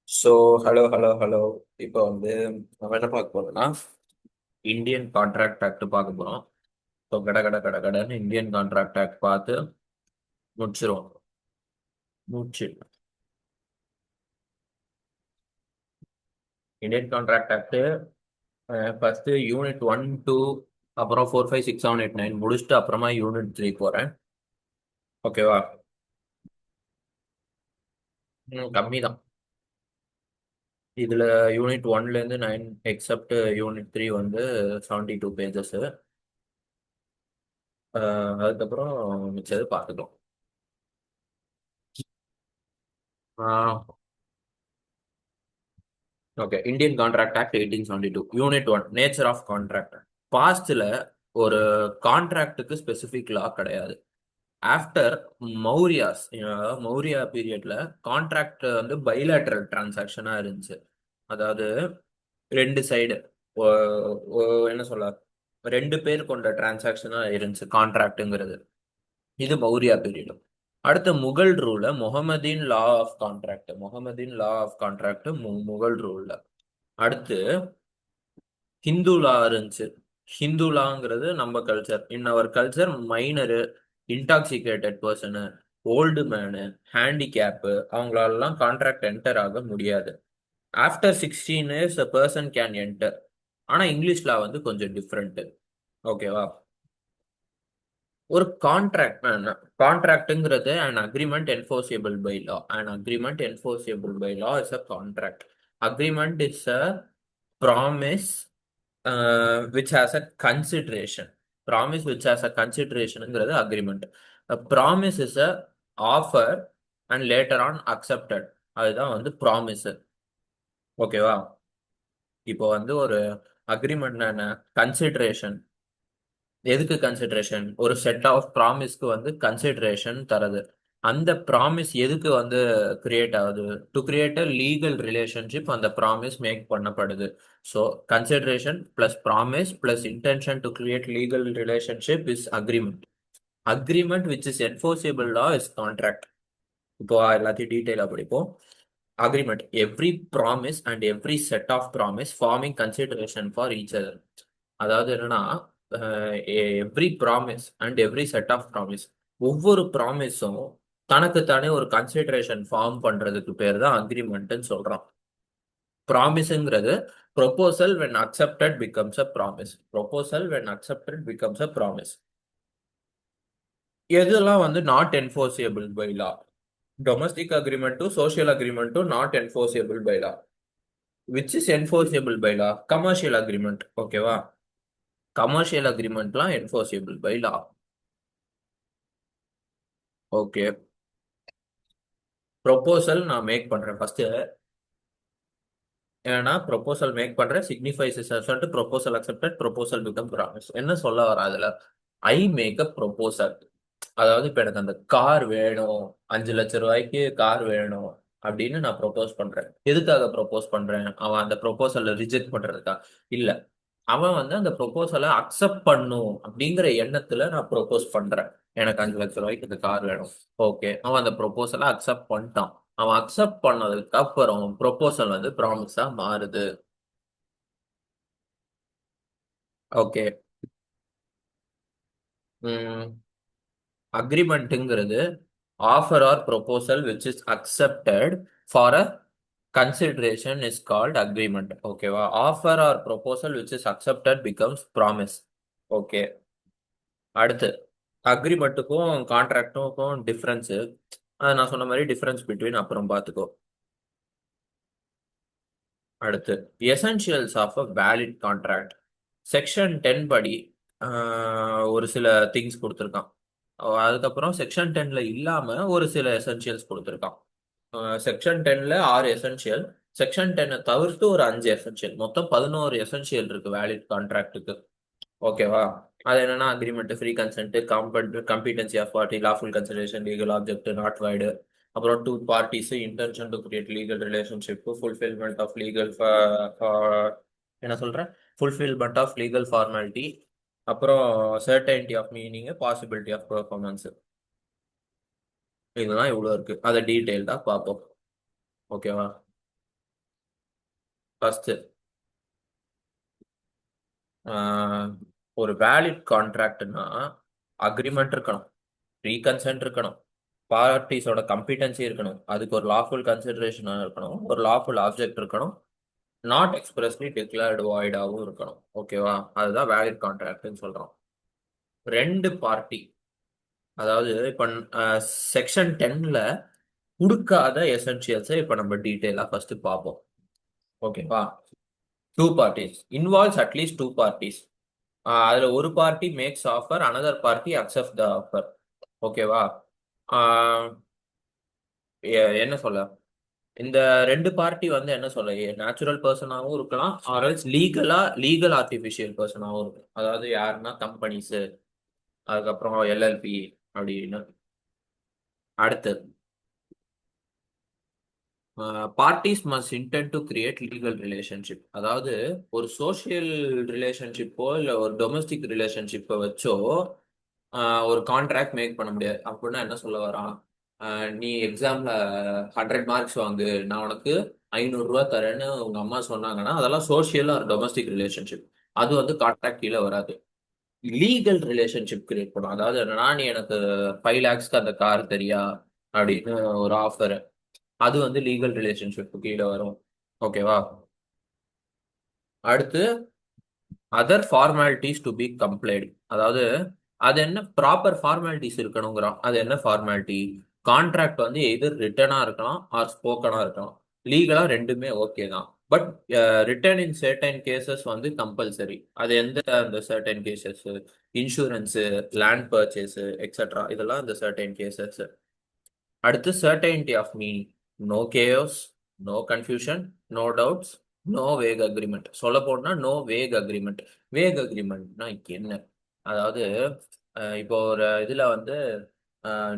So hello. இப்போ வந்து நம்ம என்ன பார்க்க போறோம்னா இந்தியன் கான்ட்ராக்ட் ஆக்ட் பார்க்க போறோம். ஸோ கடன்னு இந்தியன் கான்ட்ராக்ட் ஆக்ட் பார்த்து முடிச்சிருவோம். முடிச்சு Indian contract act first unit 1 2 அப்புறம் 4 5 6 7 8 9 முடிச்சுட்டு அப்புறமா யூனிட் 3 போறேன். ஓகேவா? கம்மி தான். இதுல யூனிட் 1ல இருந்து 9 எக்ஸப்ட் யூனிட் 3 வந்து 72 பேஜஸ். அதுக்கப்புறம் மிச்சது பார்த்துக்கலாம். Okay, Indian contract act 1872 unit 1 nature of contract. பாஸ்ட்ல ஒரு கான்ட்ராக்டுக்கு ஸ்பெசிபிக் லா கிடையாது. ஆஃப்டர் மௌரியாஸ், மௌரியா பீரியட்ல கான்ட்ராக்ட் வந்து பைலேட்டரல் டிரான்சாக்ஷனா இருந்துச்சு. அதாவது ரெண்டு சைடு என்ன சொல்ல, ரெண்டு பேர் கொண்ட டிரான்சாக்ஷனா இருந்துச்சு கான்ட்ராக்ட்ங்கிறது. இது மௌரியா பீரியட். அடுத்த முகல் ரூல Mohammedan law of contract. Mughal ரூல்ல. அடுத்து ஹிந்து லா இருந்துச்சு. ஹிந்து லாங்கிறது நம்ம culture. In our culture minor, intoxicated person, old man, handicap அவங்களாலலாம் கான்ட்ராக்ட் என்டர் ஆக முடியாது. After 16 years a person can enter. ஆனா இங்கிலீஷ் லா வந்து கொஞ்சம் டிஃப்ரெண்ட். ஓகேவா? ஒரு கான்ட்ராக்ட் கான்ட்ராக்ட்ங்கிறது an agreement enforceable by law. An agreement enforceable by law is a contract. Agreement is a promise which has a consideration. Promise which has a considerationங்கிறது agreement. A promise is a offer and later on accepted. அதுதான் வந்து promise. ஓகேவா? இப்போ வந்து ஒரு agreement என்ன, consideration. எதுக்கு consideration? ஒரு set of ப்ராமிஸ்க்கு வந்து கன்சிடரேஷன் தரது. அந்த ப்ராமிஸ் எதுக்கு வந்து கிரியேட் ஆகுது? To create a legal relationship அந்த ப்ராமிஸ் மேக் பண்ணப்படுது. So consideration plus promise plus intention to create legal relationship is agreement. Agreement which is enforceable law is contract. இப்போ எல்லாத்தையும் டீட்டெயிலாக படிப்போம். Agreement every promise and every set of promise forming consideration for each other. அதாவது என்னன்னா, every promise and every set of promise, ஒவ்வொரு ப்ராமிஸும் தனக்குத்தானே ஒரு கன்சிடரேஷன் ஃபார்ம் பண்றதுக்கு பேர் தான் அக்ரிமெண்ட்னு சொல்றோம். ப்ராமிஸ்ங்கிறது proposal when accepted becomes a promise. எதெல்லாம் வந்து not enforceable by law? Domestic agreement to social agreement to not enforceable by law. Which is enforceable by law? Commercial agreement. ஓகேவா? கமர்ஷியல் அக்ரிமெண்ட்லாம் enforceable by law. Okay, proposal நான் make பண்றேன் first. ஏன்னா proposal make பண்றேன் signifies சொல்லிட்டு proposal accepted, proposal become promise. என்ன சொல்ல வர அதுல? I make a proposal. அதாவது இப்ப எனக்கு அந்த கார் வேணும், 5 லட்சம் ரூபாய்க்கு கார் வேணும் அப்படின்னு நான் ப்ரொபோஸ் பண்றேன். எதுக்காக ப்ரொபோஸ் பண்றேன்? அவன் அந்த ப்ரொபோசலை ரிஜெக்ட் பண்றதுக்கா? இல்ல, அவன் வந்து அந்த ப்ரொபோசலை அக்செப்ட் பண்ணும் அப்படிங்கிற எண்ணத்துல நான் ப்ரொபோஸ் பண்றேன். எனக்கு 5 லட்சம் ரூபாய்க்கு இந்த கார் வேணும். ஓகே, அவன் அந்த ப்ரொபோசலை அக்செப்ட் பண்ணிட்டான். அவன் அக்செப்ட் பண்ணதுக்கு அப்புறம் ப்ரொபோசல் வந்து ப்ராமிஸா மாறுது. ஓகே. அக்ரிமெண்ட்டுங்கிறது offer or proposal which is accepted for a consideration is called agreement. ஓகேவா? Offer or proposal which is accepted becomes promise. Okay. அடுத்து அக்ரிமெண்ட்டுக்கும் கான்ட்ராக்டுக்கும் டிஃபரன்ஸ். நான் சொன்ன மாதிரி டிஃபரன்ஸ் பிட்வீன் அப்புறம் பார்த்துக்கோ. அடுத்து essentials of a valid contract. Section 10 படி ஒரு சில திங்ஸ் கொடுத்துருக்கான். அதுக்கப்புறம் செக்ஷன் 10ல இல்லாம ஒரு சில எசென்ஷியல்ஸ் கொடுத்துருக்கான். செக்ஷன் 10ல 6 எசென்ஷியல், செக்ஷன் 10 தவிர்த்து ஒரு 5 எசென்ஷியல், மொத்தம் 11 எசென்ஷியல் இருக்கு வேலிட் கான்ட்ராக்டுக்கு. ஓகேவா? அது என்னன்னா agreement, free consent, competency of party, lawful consideration, legal object, not void. அப்புறம் two parties intention to create legal relationship, fulfilment of legal, என்ன சொல்றேன், ஃபுல்ஃபில்மெண்ட் ஆஃப் லீகல் ஃபார்மாலிட்டி. அப்புறம் certainty of meaning, possibility of performance. இதெல்லாம் இவ்வளோ இருக்கு. அதை டீட்டெயில்டாக பார்ப்போம். ஓகேவா? ஃபர்ஸ்ட் ஒரு வேலிட் கான்ட்ராக்ட்னா அக்ரிமெண்ட் இருக்கணும், ப்ரீ கன்சென்ட் இருக்கணும், பார்ட்டிஸோட கம்பிட்டன்சி இருக்கணும், அதுக்கு ஒரு லாஃபுல் கன்சிடரேஷன் இருக்கணும், ஒரு லாஃபுல் ஆப்ஜெக்ட் இருக்கணும், நாட் எக்ஸ்பிரஸ்லி டிக்ளேர்டு வாய்டாகவும் இருக்கணும். ஓகேவா? அதுதான் வேலிட் கான்ட்ராக்ட்னு சொல்றோம். ரெண்டு பார்ட்டி, அதாவது இப்போ செக்ஷன் 10ல கொடுக்காத எசென்சியல்ஸை இப்போ நம்ம டீட்டெயிலாக ஃபர்ஸ்ட் பார்ப்போம். ஓகேவா? Two parties involves at least two parties. அதுல ஒரு party makes offer, another party accept the offer. ஓகேவா? ஆஹ் என்ன சொல்ல, இந்த ரெண்டு பார்ட்டி வந்து என்ன சொல்ல, நேச்சுரல் பர்சனாகவும் இருக்கலாம், ஆர்எல்ஸ் லீகல் ஆர்டிஃபிஷியல் பர்சனாகவும் இருக்கும். அதாவது யாருன்னா கம்பெனிஸ், அதுக்கப்புறம் எல்எல்பி அப்படின்னு. அடுத்தது parties must intend to create legal relationship. அதாவது ஒரு சோஷியல் ரிலேஷன்ஷிப்போ இல்லை ஒரு டொமஸ்டிக் ரிலேஷன்ஷிப்பை வச்சோ ஒரு கான்ட்ராக்ட் மேக் பண்ண முடியாது. அப்படின்னா என்ன சொல்ல வரான், நீ எக்ஸாம்ல 100 மார்க்ஸ் வாங்கு, நான் உனக்கு 500 ரூபா தரேன்னு உங்க அம்மா சொன்னாங்கன்னா அதெல்லாம் சோஷியல் ஆர் டொமஸ்டிக் ரிலேஷன்ஷிப். அது வந்து கான்ட்ராக்ட் கீழே வராது. லீகல் ரிலேஷன்ஷிப் கிரியேட் பண்ணும். அதாவது என்னன்னா, நீ எனக்கு 5 lakhsக்கு அந்த கார் தெரியா அப்படின்னு ஒரு ஆஃபர், அது வந்து லீகல் ரிலேஷன்ஷிப் கீழே வரும். ஓகேவா? அடுத்து other formalities to be compliant. அதாவது அது என்ன ப்ராப்பர் ஃபார்மாலிட்டிஸ் இருக்கணுங்கிறோம். அது என்ன ஃபார்மாலிட்டி? கான்ட்ராக்ட் வந்து எது ரிட்டனா இருக்கலாம் ஆர் ஸ்போக்கனா இருக்கலாம். லீகலா ரெண்டுமே ஓகே தான். But written in certain cases வந்து கம்பல்சரி. அது எந்த அந்த certain cases? Insurance, land purchase etcetera, இதெல்லாம் இந்த சர்டைன் கேசஸ். அடுத்து certainty of meaning. No chaos, no confusion, no doubts, no vague agreement. சொல்ல போனா நோ வேக் அக்ரிமெண்ட். வேக் அக்ரிமெண்ட்னா என்ன? அதாவது இப்போ ஒரு இதுல வந்து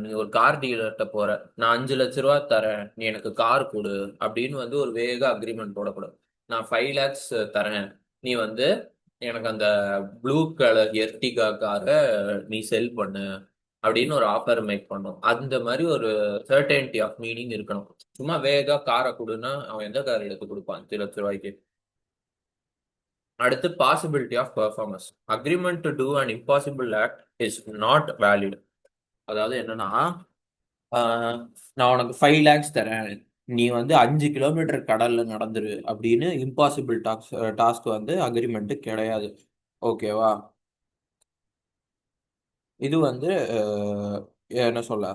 நீ ஒரு கார் டீலர்கிட்ட போற, நான் 5 லட்ச ரூபா தரேன், நீ எனக்கு கார் கொடு அப்படின்னு வந்து ஒரு வேக அக்ரிமெண்ட் போடக்கூடாது. நான் 5 lakhs தரேன், நீ வந்து எனக்கு அந்த ப்ளூ கலர் எர்டிகா காரை நீ செல் பண்ணு அப்படின்னு ஒரு ஆஃபர் மேக் பண்ணும். அந்த மாதிரி ஒரு சர்டனிட்டி ஆஃப் மீனிங் இருக்கணும். சும்மா வேகா காரை கொடுன்னா அவன் எந்த கார் எடுத்து கொடுப்பான் 5 லட்ச ரூபாய்க்கு? அடுத்து possibility of performance. Agreement to do and impossible act is not valid. அதாவது என்னன்னா, ஆஹ், நான் உனக்கு 5 lakhs தரேன், நீ வந்து 5 கிலோமீட்டர் கடல்ல நடந்துரு அப்படின்னு இம்பாசிபிள் டாஸ்க் வந்து அக்ரிமெண்ட் கிடையாது. ஓகேவா? இது வந்து என்ன சொல்ல,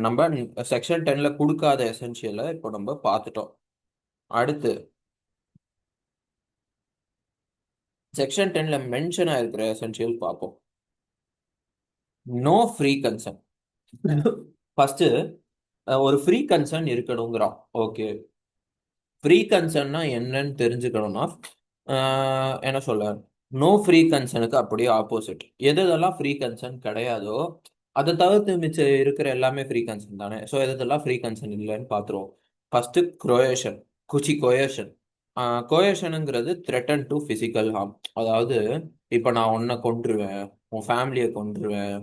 நம்ம செக்ஷன் 10ல கொடுக்காத எசென்சியலை இப்போ நம்ம பார்த்துட்டோம். அடுத்து செக்ஷன் 10ல மென்ஷன் ஆயிருக்கிற எசென்சியல் பார்ப்போம். No free consent. ஃபர்ஸ்ட் ஒரு ஃப்ரீ கன்சென்ட் இருக்கணுங்கிறோம். ஓகே, ஃப்ரீ கன்சர்ன்னா என்னன்னு தெரிஞ்சுக்கணும்னா, என்ன சொல்ல, நோ ஃப்ரீ கன்சர்னுக்கு அப்படியே ஆப்போசிட். எதெல்லாம் ஃப்ரீ கன்சர்ன் கிடையாதோ அதை தவிர்த்து மிச்சம் இருக்கிற எல்லாமே ஃப்ரீ கன்சர்ன் தானே. ஸோ எதெல்லாம் ஃப்ரீ கன்சர்ன் இல்லைன்னு பார்த்துருவோம். First coercion, coercion. கோயேஷனுங்கிறது த்ரெட்டன் டு ஃபிசிக்கல் ஹார்ம். அதாவது இப்போ நான் உன்னை கொன்றுவேன், உன் ஃபேமிலியை கொன்றுவேன்,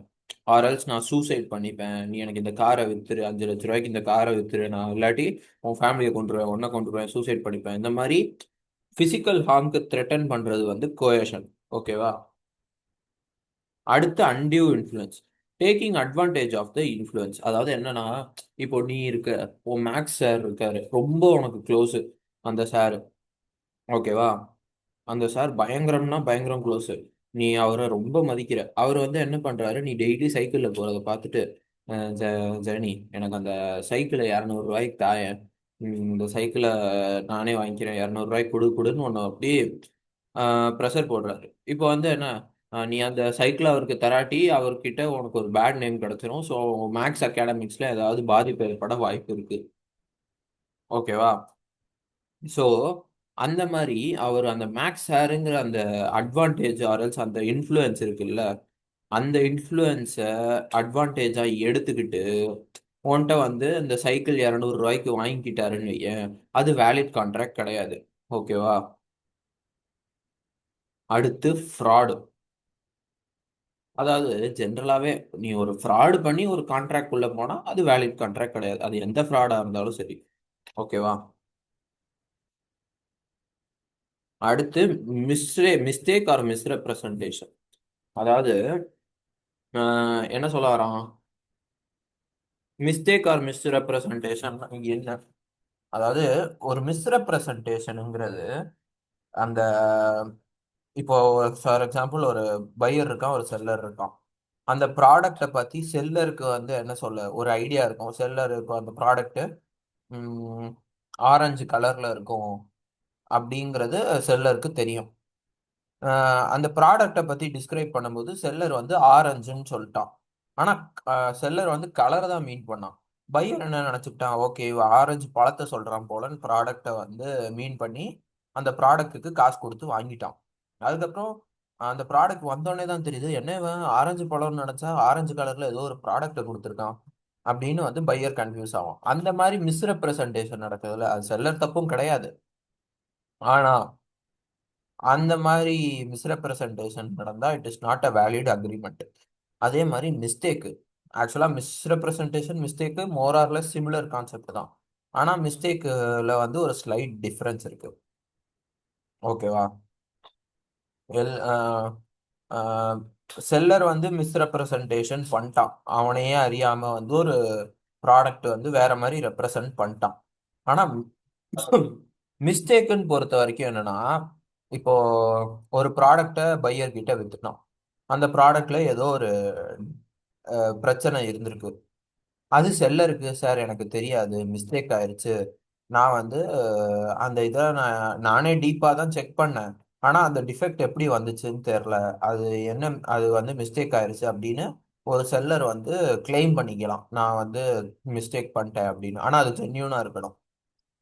ஆர்எல்ஸ் நான் சூசைட் பண்ணிப்பேன், நீ எனக்கு இந்த காரை வித்துரு, 5 லட்ச ரூபாய்க்கு இந்த காரை வித்துரு, நான் இல்லாட்டி உன் ஃபேமிலியை கொண்டுருவேன், உன்னை கொண்டுருவேன், சூசைட் பண்ணிப்பேன். இந்த மாதிரி பிசிக்கல் ஹார்ம்க்கு த்ரெட்டன் பண்றது வந்து கோயேஷன். ஓகேவா? அடுத்து undue influence, taking advantage of the influence. அதாவது என்னன்னா, இப்போ நீ இருக்க, உன் மேக்ஸ் சார் இருக்காரு, ரொம்ப உனக்கு க்ளோஸு அந்த சார். ஓகேவா? அந்த சார் பயங்கரம்னா பயங்கரம் க்ளோஸ். நீ அவரை ரொம்ப மதிக்கிற. அவர் வந்து என்ன பண்றாரு, நீ டெய்லி சைக்கிள்ல போறதை பார்த்துட்டு, ஜனனி எனக்கு அந்த சைக்கிளை 200 ரூபாய்க்கு தாயேன், இந்த சைக்கிளை நானே வாங்கிக்கிறேன், 200 ரூபாய்க்கு கொடுன்னு ஒன்று அப்படியே ப்ரெஷர் போடுறாரு. இப்போ வந்து என்ன, நீ அந்த சைக்கிள் அவருக்கு தராட்டி அவர்கிட்ட உனக்கு ஒரு பேட் நேம் கிடைச்சிரும். ஸோ மேக்ஸ் அகாடமிக்ஸ்ல ஏதாவது பாதிப்பு ஏற்பட வாய்ப்பு இருக்கு. ஓகேவா? ஸோ அந்த மாதிரி அவர் அந்த மேக்ஸ் சாருங்கிற அந்த அட்வான்டேஜ் ஆர்எல்ஸ் அந்த இன்ஃப்ளூயன்ஸ் இருக்குல்ல, அந்த இன்ஃப்ளூயன்ஸை அட்வான்டேஜாக எடுத்துக்கிட்டு உன்கிட்ட வந்து இந்த சைக்கிள் 200 ரூபாய்க்கு வாங்கிக்கிட்டாருன்னு வையேன், அது வேலிட் கான்ட்ராக்ட் கிடையாது. ஓகேவா? அடுத்து ஃப்ராடு. அதாவது ஜென்ரலாகவே நீ ஒரு ஃப்ராடு பண்ணி ஒரு கான்ட்ராக்ட் உள்ள போனால் அது வேலிட் கான்ட்ராக்ட் கிடையாது. அது எந்த ஃப்ராடாக இருந்தாலும் சரி. ஓகேவா? அடுத்து மிஸ்டேக் ஆர் மிஸ்ரெப்ரசன்டேஷன். அதாவது என்ன சொல்ல வரான், மிஸ்டேக் ஆர் மிஸ்ரெப்ரசன்டேஷன் என்ன? அதாவது ஒரு மிஸ்ரெப்ரசன்டேஷனுங்கிறது அந்த, இப்போ ஃபார் எக்ஸாம்பிள் ஒரு பையர் இருக்கான், ஒரு செல்லர் இருக்கான். அந்த ப்ராடக்ட்டை பத்தி செல்லருக்கு வந்து என்ன சொல்ல ஒரு ஐடியா இருக்கும். செல்லர் இப்போ அந்த ப்ராடக்ட் ஆரஞ்சு கலர்ல இருக்கும் அப்படிங்கிறது செல்லருக்கு தெரியும். அந்த ப்ராடக்ட்டை பத்தி டிஸ்கிரைப் பண்ணும்போது செல்லர் வந்து ஆரஞ்சுன்னு சொல்லிட்டான். ஆனா செல்லர் வந்து கலர் தான் மீன் பண்ணான். பையர் என்ன நினைச்சுக்கிட்டான், ஓகே ஆரஞ்சு பழத்தை சொல்றான் போலன்னு ப்ராடக்ட்டை வந்து மீன் பண்ணி அந்த ப்ராடக்ட்டுக்கு காசு கொடுத்து வாங்கிட்டான். அதுக்கப்புறம் அந்த ப்ராடக்ட் வந்தோடனே தான் தெரியுது, என்ன இவன் ஆரஞ்சு பழம்னு நினைச்சா ஆரஞ்சு கலர்ல ஏதோ ஒரு ப்ராடக்ட்டை கொடுத்துருக்கான் அப்படின்னு வந்து பையர் கன்ஃபியூஸ் ஆகும். அந்த மாதிரி மிஸ்ரெப்ரசன்டேஷன் நடக்குதுல்ல, அது செல்லர் தப்பும் கிடையாது. ஆனா அந்த மாதிரி மிஸ்ரெப்ரசன்டேஷன் நடந்தா it is not a valid agreement. அதே மாதிரி மிஸ்டேக்கு, ஆக்சுவலா மிஸ்ரெப்ரசன்டேஷன் மிஸ்டேக்கு மோர் ஆர்லெஸ் சிமிலர் கான்செப்ட் தான். ஆனா மிஸ்டேக்ல வந்து ஒரு ஸ்லைட் டிஃபரன்ஸ் இருக்கு. ஓகேவா? எல் செல்லர் வந்து மிஸ்ரெப்ரசன்டேஷன் பண்ணிட்டான், அவனையே அறியாம வந்து ஒரு ப்ராடக்ட் வந்து வேற மாதிரி ரெப்ரசன்ட் பண்ணிட்டான். ஆனா மிஸ்டேக்குன்னு பொறுத்த வரைக்கும் என்னன்னா, இப்போ ஒரு ப்ராடக்டை பையர் கிட்ட வித்துட்டோம். அந்த ப்ராடக்ட்ல ஏதோ ஒரு பிரச்சனை இருந்திருக்கு. அது செல்லருக்கு, சார் எனக்கு தெரியாது மிஸ்டேக் ஆயிருச்சு, நான் வந்து அந்த இதை நானே டீப்பா தான் செக் பண்ணேன், ஆனா அந்த டிஃபெக்ட் எப்படி வந்துச்சுன்னு தெரியல, அது என்ன, அது வந்து மிஸ்டேக் ஆயிருச்சு அப்படின்னு ஒரு செல்லர் வந்து கிளைம் பண்ணிக்கலாம், நான் வந்து மிஸ்டேக் பண்ணிட்டேன் அப்படின்னு. ஆனா அது ஜென்யூனா இருக்கணும்.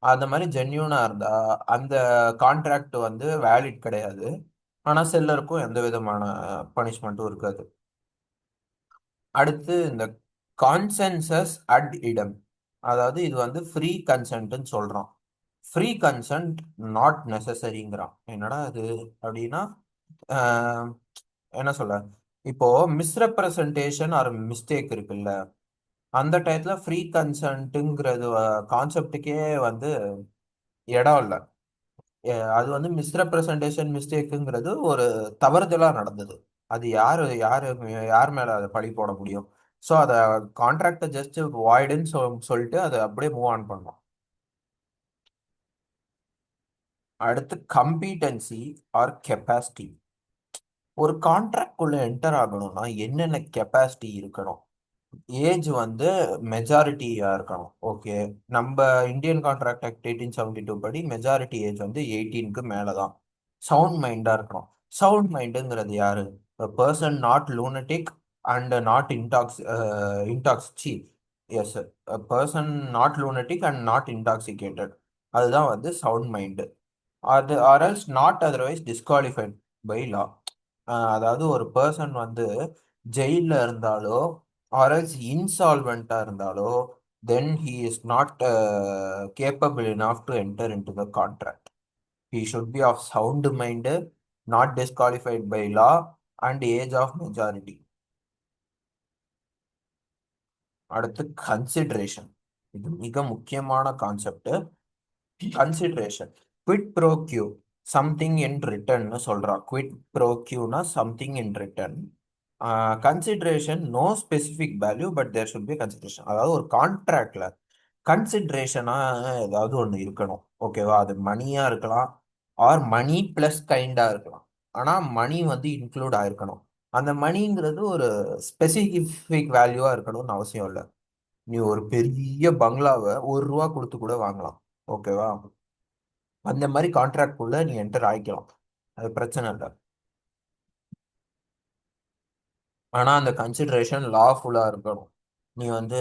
அந்த மாதிரி ஜென்யூனா இருந்தா அந்த கான்ட்ராக்ட் வந்து வேலிட் கிடையாது. ஆனா செல்லருக்கும் எந்த விதமான பனிஷ்மெண்ட்டும் இருக்காது. அடுத்து இந்த கான்சென்சஸ் அட் இடம். அதாவது இது வந்து ஃப்ரீ கன்சென்ட்னு சொல்றோம். ஃப்ரீ கன்சென்ட் நாட் நெசசரிங்கிறான். என்னடா இது அப்படின்னா, ஆஹ், என்ன சொல்ல, இப்போ மிஸ்ரெப்ரசன்டேஷன் ஆர் மிஸ்டேக் இருக்குல்ல, அந்த டயத்துல ஃப்ரீ கன்சென்ட்டுங்கிறது கான்செப்டுக்கே வந்து இடம் இல்லை. அது வந்து மிஸ்ரெப்ரசன்டேஷன் மிஸ்டேக்குங்கிறது ஒரு தவறுதலா நடந்தது. அது யாரு யாரு யார் மேல அதை பழி போட முடியும்? ஸோ அதை கான்ட்ராக்டை ஜஸ்ட் வாய்டுன்னு சொல்லிட்டு அதை அப்படியே மூவ் ஆன் பண்ணோம். அடுத்து கம்பீட்டன்சி ஆர் கெப்பாசிட்டி. ஒரு கான்ட்ராக்ட் குள்ள என்டர் ஆகணும்னா என்னென்ன கெப்பாசிட்டி இருக்கணும்? ஏஜ் வந்து மெஜாரிட்டியா இருக்கணும். ஓகே, நம்ம இந்தியன் கான்ட்ராக்ட் ஆக்ட் 1872 படி மெஜாரிட்டி ஏஜ் வந்து 18க்கு மேலதான். சவுண்ட் மைண்டா இருக்கணும். சவுண்ட் மைண்டுங்கிறது யாரு? Person not lunatic and not intoxicated, person not lunatic and not intoxicated, அதுதான் வந்து சவுண்ட் மைண்டு. அது or else not otherwise disqualified by law. அதாவது ஒரு பர்சன் வந்து ஜெயில இருந்தாலோ ஆர்எல்ஸ் இன்சால்வெண்டா இருந்தாலோ then he is not capable enough to enter in to the contract. He should be of sound mind, not disqualified by law and age of majority. அடுத்து consideration. இது மிக முக்கியமான concept. Consideration, quit pro quo, something in ரிட்டர்ன்னு சொல்றான். Quid pro கியூனா something in return. Consideration no specific value but there should be consideration. அதாவது ஒரு கான்ட்ராக்ட்ல கன்சிடரேஷனா ஏதாவது ஒன்று இருக்கணும். ஓகேவா? அது மணியா இருக்கலாம் ஆர் மணி பிளஸ் கைண்டா இருக்கலாம். ஆனா மணி வந்து இன்க்ளூட் ஆயிருக்கணும். அந்த மணிங்கிறது ஒரு ஸ்பெசிஃபிக் வேல்யூவா இருக்கணும்னு அவசியம் இல்லை. நீ ஒரு பெரிய பங்களாவை 1 ரூபா கொடுத்து கூட வாங்கலாம். ஓகேவா? அந்த மாதிரி கான்ட்ராக்ட் குள்ள நீ என்டர் ஆயிக்கலாம், அது பிரச்சனை இல்லை. ஆனா அந்த கன்சிடரேஷன் லாஃபுல்லா இருக்கணும். நீ வந்து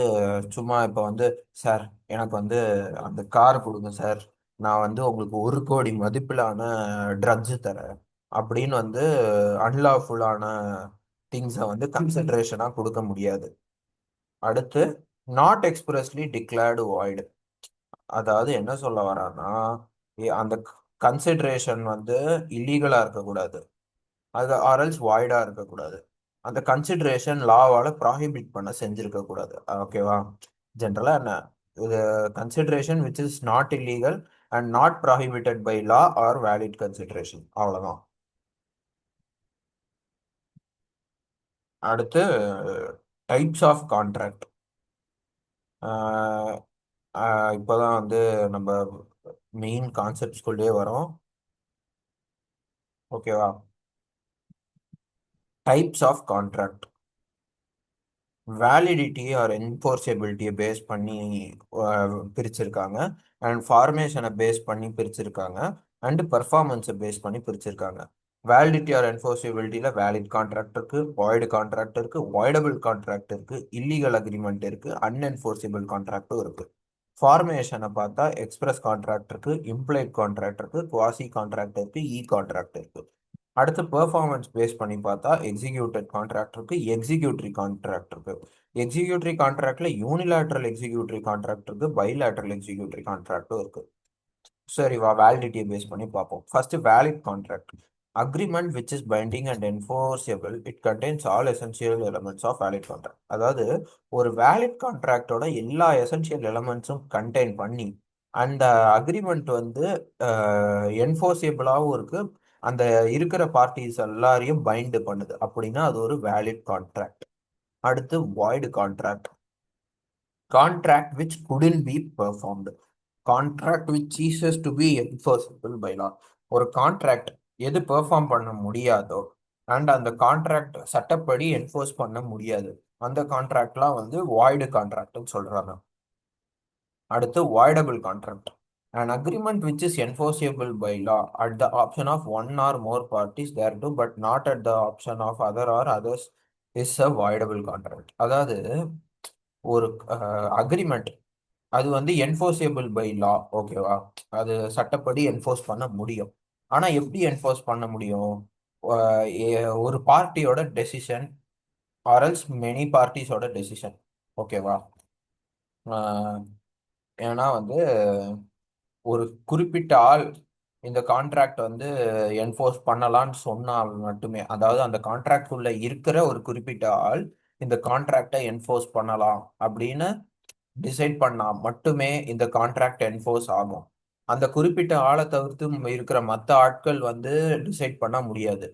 சும்மா இப்போ வந்து, சார் எனக்கு வந்து அந்த கார் கொடுங்க சார், நான் வந்து உங்களுக்கு 1 கோடி மதிப்பிலான ட்ரக்ஸ் தரேன் அப்படின்னு வந்து அன்லாஃபுல்லான திங்ஸை வந்து கன்சிடரேஷனா கொடுக்க முடியாது. அடுத்து நாட் எக்ஸ்பிரஸ்லி டிக்ளேர்டு வாய்டு. அதாவது என்ன சொல்ல வரான்னா, அந்த கன்சிடரேஷன் வந்து இல்லீகலா இருக்கக்கூடாது, அது ஆர்எல்ஸ் வாய்டா இருக்கக்கூடாது, அந்த கன்சிடரேஷன் லாவால ப்ராஹிபிட் பண்ண செஞ்சிருக்க கூடாது. ஓகேவா? ஜென்ரலா என்ன, இது consideration which is not illegal and not prohibited by law or valid consideration. அவ்வளோதான். அடுத்து டைப்ஸ் ஆஃப் கான்ட்ராக்ட். இப்போதான் வந்து நம்ம மெயின் கான்செப்ட்ஸ்குள்ளே வரோம். ஓகேவா? Types of contract. Validity or என்ஃபோர்ஸபிலிட்டியை பேஸ் பண்ணி பிரிச்சிருக்காங்க. அண்ட் ஃபார்மேஷனை பேஸ் பண்ணி பிரிச்சிருக்காங்க. அண்ட் பர்ஃபார்மன்ஸை பேஸ் பண்ணி பிரிச்சிருக்காங்க. வேலிடிட்டி ஆர் என்ஃபோர்ஸபிலிட்டியில் வேலிட் கான்ட்ராக்ட் இருக்கு, வாய்டு கான்ட்ராக்ட் இருக்கு, வாய்டபிள் கான்ட்ராக்ட் இருக்கு, இல்லீகல் அக்ரிமெண்ட் இருக்கு, அன்என்ஃபோர்ஸபிள் கான்ட்ராக்டும் இருக்கு. ஃபார்மேஷனை பார்த்தா எக்ஸ்பிரஸ் கான்ட்ராக்ட் இருக்கு, இம்ப்ளைட் கான்ட்ராக்ட் இருக்கு, குவாசி கான்ட்ராக்ட் இருக்கு, இ கான்ட்ராக்ட் இருக்கு. அடுத்து பெர்ஃபார்மன்ஸ் பேஸ் பண்ணி பார்த்தா எக்ஸிக்யூட்டட் கான்ட்ராக்ட் இருக்கு, எக்ஸிக்யூட்டரி கான்ட்ராக்ட் இருக்கு. எக்ஸிக்யூட்டரி கான்ட்ராக்ட்ல யூனிலேட்ரல் எக்ஸிக்யூட்டரி கான்ட்ராக்ட் இருக்கு, பைலேட்ரல் எக்ஸிக்யூட்டரி கான்ட்ராக்டும் இருக்கு. சரி வா, வேலிடிட்டியை பேஸ் பண்ணி பார்ப்போம். First valid contract. Agreement which is binding and enforceable, it contains all essential elements of valid contract. அதாவது ஒரு வேலிட் கான்ட்ராக்டோட எல்லா எசென்சியல் எலமெண்ட்ஸும் கண்டெயின் பண்ணி அந்த அக்ரிமெண்ட் வந்து என்ஃபோர்ஸபிளாகவும் இருக்கு, அந்த இருக்கிற பார்ட்டிஸ் எல்லாரையும் பைண்ட் பண்ணுது அப்படின்னா அது ஒரு வேலிட் கான்ட்ராக்ட். அடுத்து void contract. Contract which couldn't be performed. Contract which ceases to be enforceable by law. ஒரு கான்ட்ராக்ட் எது பெர்ஃபார்ம் பண்ண முடியாதோ அண்ட் அந்த கான்ட்ராக்ட் சட்டப்படி என்ஃபோர்ஸ் பண்ண முடியாது, அந்த கான்ட்ராக்ட்லாம் வந்து வாய்டு கான்ட்ராக்ட்னு சொல்றாங்க. அடுத்து voidable contract. An agreement which is enforceable by law at the option of one or more parties thereto but not at the option of other or others is a voidable contract. அதாவது ஒரு agreement அது வந்து enforceable by லா, ஓகேவா? அது சட்டப்படி enforce பண்ண முடியும். ஆனா எப்படி என்ஃபோர்ஸ் பண்ண முடியும்? ஒரு பார்ட்டியோட டெசிஷன் ஆர்எல்ஸ் மெனி பார்ட்டிஸோட டெசிஷன், ஓகேவா? ஏன்னா வந்து ஒரு குறிப்பிட்ட ஆள் இந்த கான்ட்ராக்ட் வந்து என்ஃபோர்ஸ் பண்ணலான்னு சொன்னால் மட்டுமே, அதாவது அந்த கான்ட்ராக்ட் உள்ள இருக்கிற ஒரு குறிப்பிட்ட ஆள் இந்த கான்ட்ராக்டை என்ஃபோர்ஸ் பண்ணலாம் அப்படின்னு டிசைட் பண்ணா மட்டுமே இந்த கான்ட்ராக்ட் என்ஃபோர்ஸ் ஆகும். அந்த குறிப்பிட்ட ஆளை தவிர்த்து இருக்கிற மற்ற ஆட்கள் வந்து டிசைட் பண்ண முடியாது.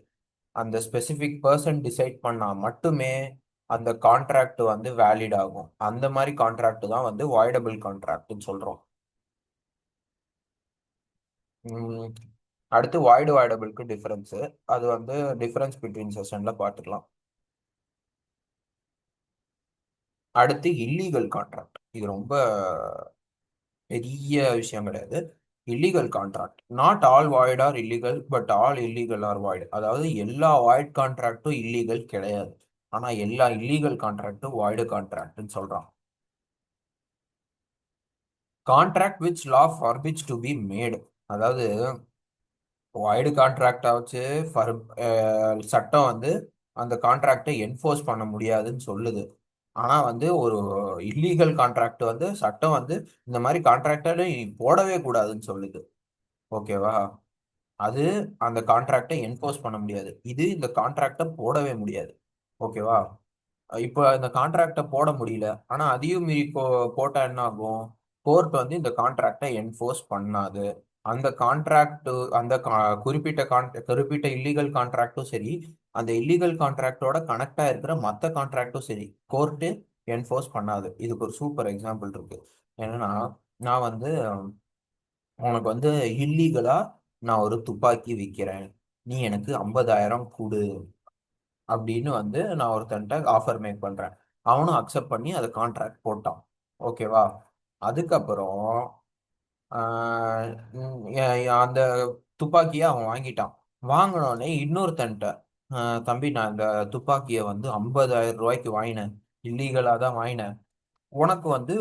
அந்த ஸ்பெசிஃபிக் பர்சன் டிசைட் பண்ணா மட்டுமே அந்த கான்ட்ராக்ட் வந்து வேலிட் ஆகும். அந்த மாதிரி கான்ட்ராக்ட் தான் வந்து வாய்டபிள் கான்ட்ராக்ட்னு சொல்றோம். அடுத்து வாய்டு வாய்டபிளுக்கு டிஃபரன்ஸ், அது வந்து டிஃபரன்ஸ் பிட்வீன் செஷன்ல பார்த்துக்கலாம். அடுத்து இல்லீகல் கான்ட்ராக்ட். இது ரொம்ப பெரிய விஷயம் கிடையாது. Illegal contract. Not all void are illegal but all illegal are void. அதாவது எல்லா வாய்ட் கான்ட்ராக்டும் இல்லீகல் கிடையாது, ஆனா எல்லா இல்லீகல் கான்ட்ராக்டும் வாய்டு கான்ட்ராக்ட்னு சொல்றான். Contract which law forbids to be made. அதாவது வாய்டு கான்ட்ராக்டா வச்சு சட்டம் வந்து அந்த கான்ட்ராக்டை என்ஃபோர்ஸ் பண்ண முடியாதுன்னு சொல்லுது. ஆனா வந்து ஒரு இல்லீகல் கான்ட்ராக்ட் வந்து சட்டம் வந்து இந்த மாதிரி கான்ட்ராக்டை போடவே கூடாதுன்னு சொல்லுது, ஓகேவா? அது அந்த கான்ட்ராக்டை என்ஃபோர்ஸ் பண்ண முடியாது, இது இந்த கான்ட்ராக்டை போடவே முடியாது, ஓகேவா? இப்போ இந்த கான்ட்ராக்டை போட முடியல, ஆனா அதையும் மீறி போட்டா என்ன ஆகும்? கோர்ட் வந்து இந்த கான்ட்ராக்டை என்ஃபோர்ஸ் பண்ணாது. அந்த கான்ட்ராக்ட் அந்த குறிப்பிட்ட இல்லீகல் கான்ட்ராக்டும் சரி, அந்த இல்லீகல் கான்ட்ராக்டோட கனெக்டா இருக்கிற மற்ற கான்ட்ராக்டும் சரி, கோர்ட்டு என்ஃபோர்ஸ் பண்ணாது. இதுக்கு ஒரு சூப்பர் எக்ஸாம்பிள் இருக்கு. என்னன்னா, நான் வந்து உனக்கு வந்து இல்லீகலா நான் ஒரு துப்பாக்கி விற்கிறேன், நீ எனக்கு 50,000 கொடு அப்படின்னு வந்து நான் ஒருத்தன்ட்ட ஆஃபர் மேக் பண்றேன். அவனும் அக்செப்ட் பண்ணி அதை கான்ட்ராக்ட் போட்டான், ஓகேவா? அதுக்கப்புறம் அந்த துப்பாக்கியை அவன் வாங்கிட்டான். வாங்கினோடனே இன்னொருத்தன்ட்ட, தம்பி நான் இந்த துப்பாக்கியை வந்து 50,000 ரூபாய்க்கு வாங்கினேன், இல்லீகலா தான் வாங்கினேன், உனக்கு வந்து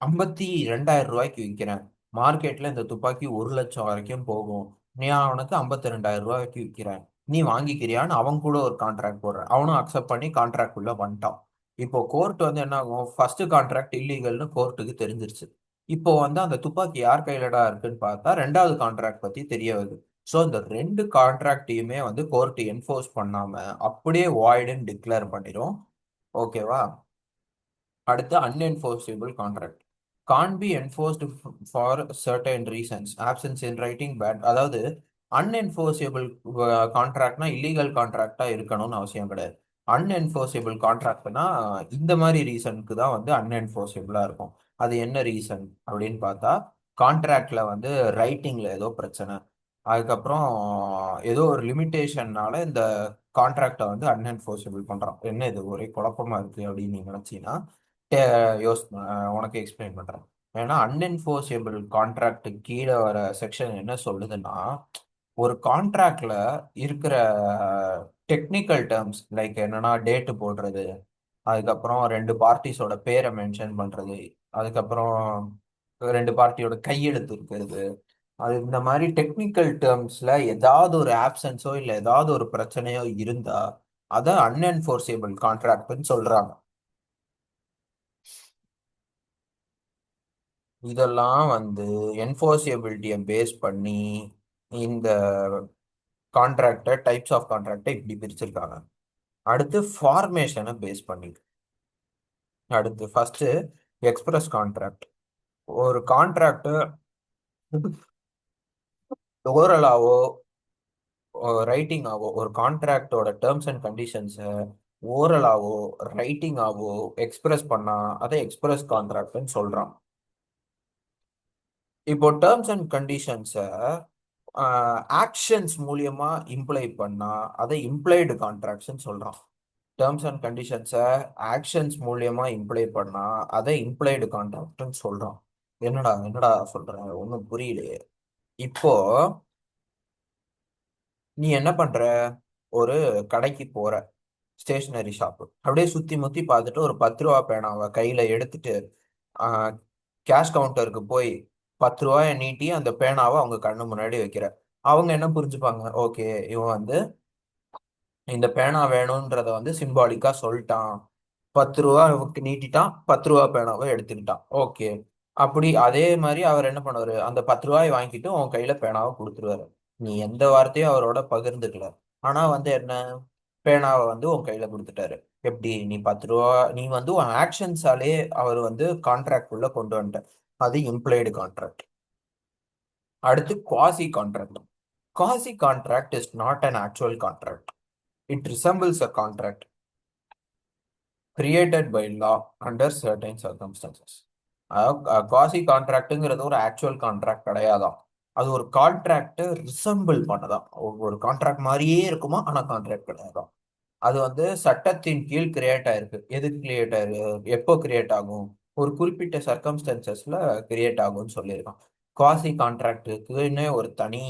52,000 ரூபாய்க்கு விற்கிறேன், மார்க்கெட்ல இந்த துப்பாக்கி 1,00,000 வரைக்கும் போகும், நீ அவனுக்கு 52,000 ரூபாய்க்கு விற்கிறேன், நீ வாங்கிக்கிறியான்னு அவன் கூட ஒரு கான்ட்ராக்ட் போடுறேன். அவனும் அக்செப்ட் பண்ணி கான்ட்ராக்ட் உள்ள வந்துட்டான். இப்போ கோர்ட் வந்து என்ன ஆகும்? ஃபர்ஸ்ட் கான்ட்ராக்ட் இல்லீகல்னு கோர்ட்டுக்கு தெரிஞ்சிருச்சு. இப்போ வந்து அந்த துப்பாக்கி யார் கையிலடா இருக்குன்னு பார்த்தா ரெண்டாவது கான்ட்ராக்ட் பத்தி தெரிய வருது. ஸோ இந்த ரெண்டு கான்ட்ராக்டையுமே வந்து கோர்ட் என்ஃபோர்ஸ் பண்ணாம அப்படியே வாய்டுன்னு டிக்ளேர் பண்ணிடும், ஓகேவா? அடுத்து அன்என்ஃபோர்ஸபிள் contract. can't be enforced for certain reasons. Absence in writing bad. அதாவது unenforceable கான்ட்ராக்ட்னா இல்லீகல் கான்ட்ராக்டா இருக்கணும்னு அவசியம் கிடையாது. அன்என்ஃபோர்ஸபிள் கான்ட்ராக்ட்னா இந்த மாதிரி ரீசனுக்கு தான் வந்து அன்என்ஃபோர்ஸபிளா இருக்கும். அது என்ன ரீசன் அப்படின்னு பார்த்தா, கான்ட்ராக்ட்ல வந்து ரைட்டிங்ல ஏதோ பிரச்சனை, அதுக்கப்புறம் ஏதோ ஒரு லிமிட்டேஷன்னால இந்த கான்ட்ராக்டை வந்து அன்என்ஃபோர்ஸபிள் பண்றான். என்ன இது ஒரே குழப்பமா இருக்கு அப்படின்னு நீங்க நினைச்சீங்கன்னா, உனக்கு எக்ஸ்பிளைன் பண்றேன். ஏன்னா அன்என்ஃபோர்ஸபிள் கான்ட்ராக்ட் கீழே வர செக்ஷன் என்ன சொல்லுதுன்னா, ஒரு கான்ட்ராக்ட்ல இருக்கிற டெக்னிக்கல் டேர்ம்ஸ் லைக் என்னன்னா டேட்டு போடுறது, அதுக்கப்புறம் ரெண்டு பார்ட்டிஸோட பேரை மென்ஷன் பண்றது, அதுக்கப்புறம் ரெண்டு பார்ட்டியோட கையெழுத்து இருக்கிறது, அது இந்த மாதிரி டெக்னிக்கல் டேர்ம்ஸ்ல ஏதாவது ஒரு ஆப்சன்ஸோ இல்லை ஏதாவது ஒரு பிரச்சனையோ இருந்தா அதை அன்என்ஃபோர்ஸபிள் கான்ட்ராக்ட்னு சொல்றாங்க. இதெல்லாம் வந்து என்ஃபோர்ஸபிலிட்டியை பேஸ் பண்ணி இந்த கான்ட்ராக்டை டைப்ஸ் ஆஃப் கான்ட்ராக்டை இப்படி பிரிச்சிருக்காங்க. அடுத்து ஃபார்மேஷனை பேஸ் பண்ணி, அடுத்து ஃபர்ஸ்ட் எக்ஸ்பிரஸ் கான்ட்ராக்ட். ஒரு கான்ட்ராக்ட் ஓரலாவோ ரைட்டிங்காவோ ஒரு கான்ட்ராக்டோட டேர்ம்ஸ் அண்ட் கண்டிஷன்ஸை ஓரலாவோ ரைட்டிங்காவோ எக்ஸ்பிரஸ் பண்ணா அதை எக்ஸ்பிரஸ் கான்ட்ராக்ட்னு சொல்றான். இப்போ டேர்ம்ஸ் அண்ட் கண்டிஷன்ஸை ஆக்ஷன்ஸ் மூலியமா இம்ப்ளை பண்ணா அதை இம்ப்ளைடு கான்ட்ராக்ட்ஸ்னு சொல்றான். டேர்ம்ஸ் அண்ட் கண்டிஷன்ஸை ஆக்ஷன்ஸ் மூலியமா இம்ப்ளை பண்ணா அதை இம்ப்ளைடு கான்ட்ராக்ட்னு சொல்றான். என்னடா என்னடா சொல்றேன், ஒன்றும் புரியலையே. இப்போ நீ என்ன பண்ற, ஒரு கடைக்கு போற, ஸ்டேஷனரி ஷாப்பு, அப்படியே சுத்தி முத்தி பார்த்துட்டு ஒரு 10 ரூபா பேனாவை கையில எடுத்துட்டு கேஷ் கவுண்டருக்கு போய் 10 ரூபாயை நீட்டி அந்த பேனாவை அவங்க கண்ணு முன்னாடி வைக்கிற. அவங்க என்ன புரிஞ்சுப்பாங்க, ஓகே இவன் வந்து இந்த பேனா வேணும்ன்றத வந்து சிம்பாலிக்கா சொல்லிட்டான், 10 ரூபா நீட்டிட்டான், 10 ரூபா பேனாவை எடுத்துக்கிட்டான், ஓகே. அப்படி அதே மாதிரி அவர் என்ன பண்ணுவாரு, அந்த 10 ரூபாய் வாங்கிட்டு உன் கையில பேனாவை கொடுத்துருவாரு. நீ எந்த வார்த்தையும் அவரோட பகிர்ந்துக்கல, ஆனா வந்து என்ன, பேனாவை வந்து உன் கையில கொடுத்துட்டாரு. எப்படி நீ 10 ரூபா, நீ வந்து உன் ஆக்ஷன்ஸாலே அவர் வந்து கான்ட்ராக்ட் உள்ள கொண்டு வந்துட்ட. அது இம்ப்ளைடு கான்ட்ராக்ட். அடுத்து quasi contract. Quasi contract is not an actual contract. It resembles a contract created by law under certain circumstances. Quasi கான்ட்ராக்ட்ங்கிறது ஒரு ஆக்சுவல் கான்ட்ராக்ட் கிடையாதான். அது ஒரு கான்ட்ராக்ட் ரிசம்பிள் பண்ணதான். ஒரு கான்ட்ராக்ட் மாதிரியே இருக்குமா, ஆனா கான்ட்ராக்ட் கிடையாதான். அது வந்து சட்டத்தின் கீழ் கிரியேட் ஆயிருக்கு. எதுக்கு கிரியேட் ஆயிருக்கு, எப்போ கிரியேட் ஆகும், ஒரு குறிப்பிட்ட சர்க்கம்ஸ்டன்சஸ்ல கிரியேட் ஆகும்னு சொல்லியிருக்கான். குவாசி கான்ட்ராக்டுக்குன்னு ஒரு தனி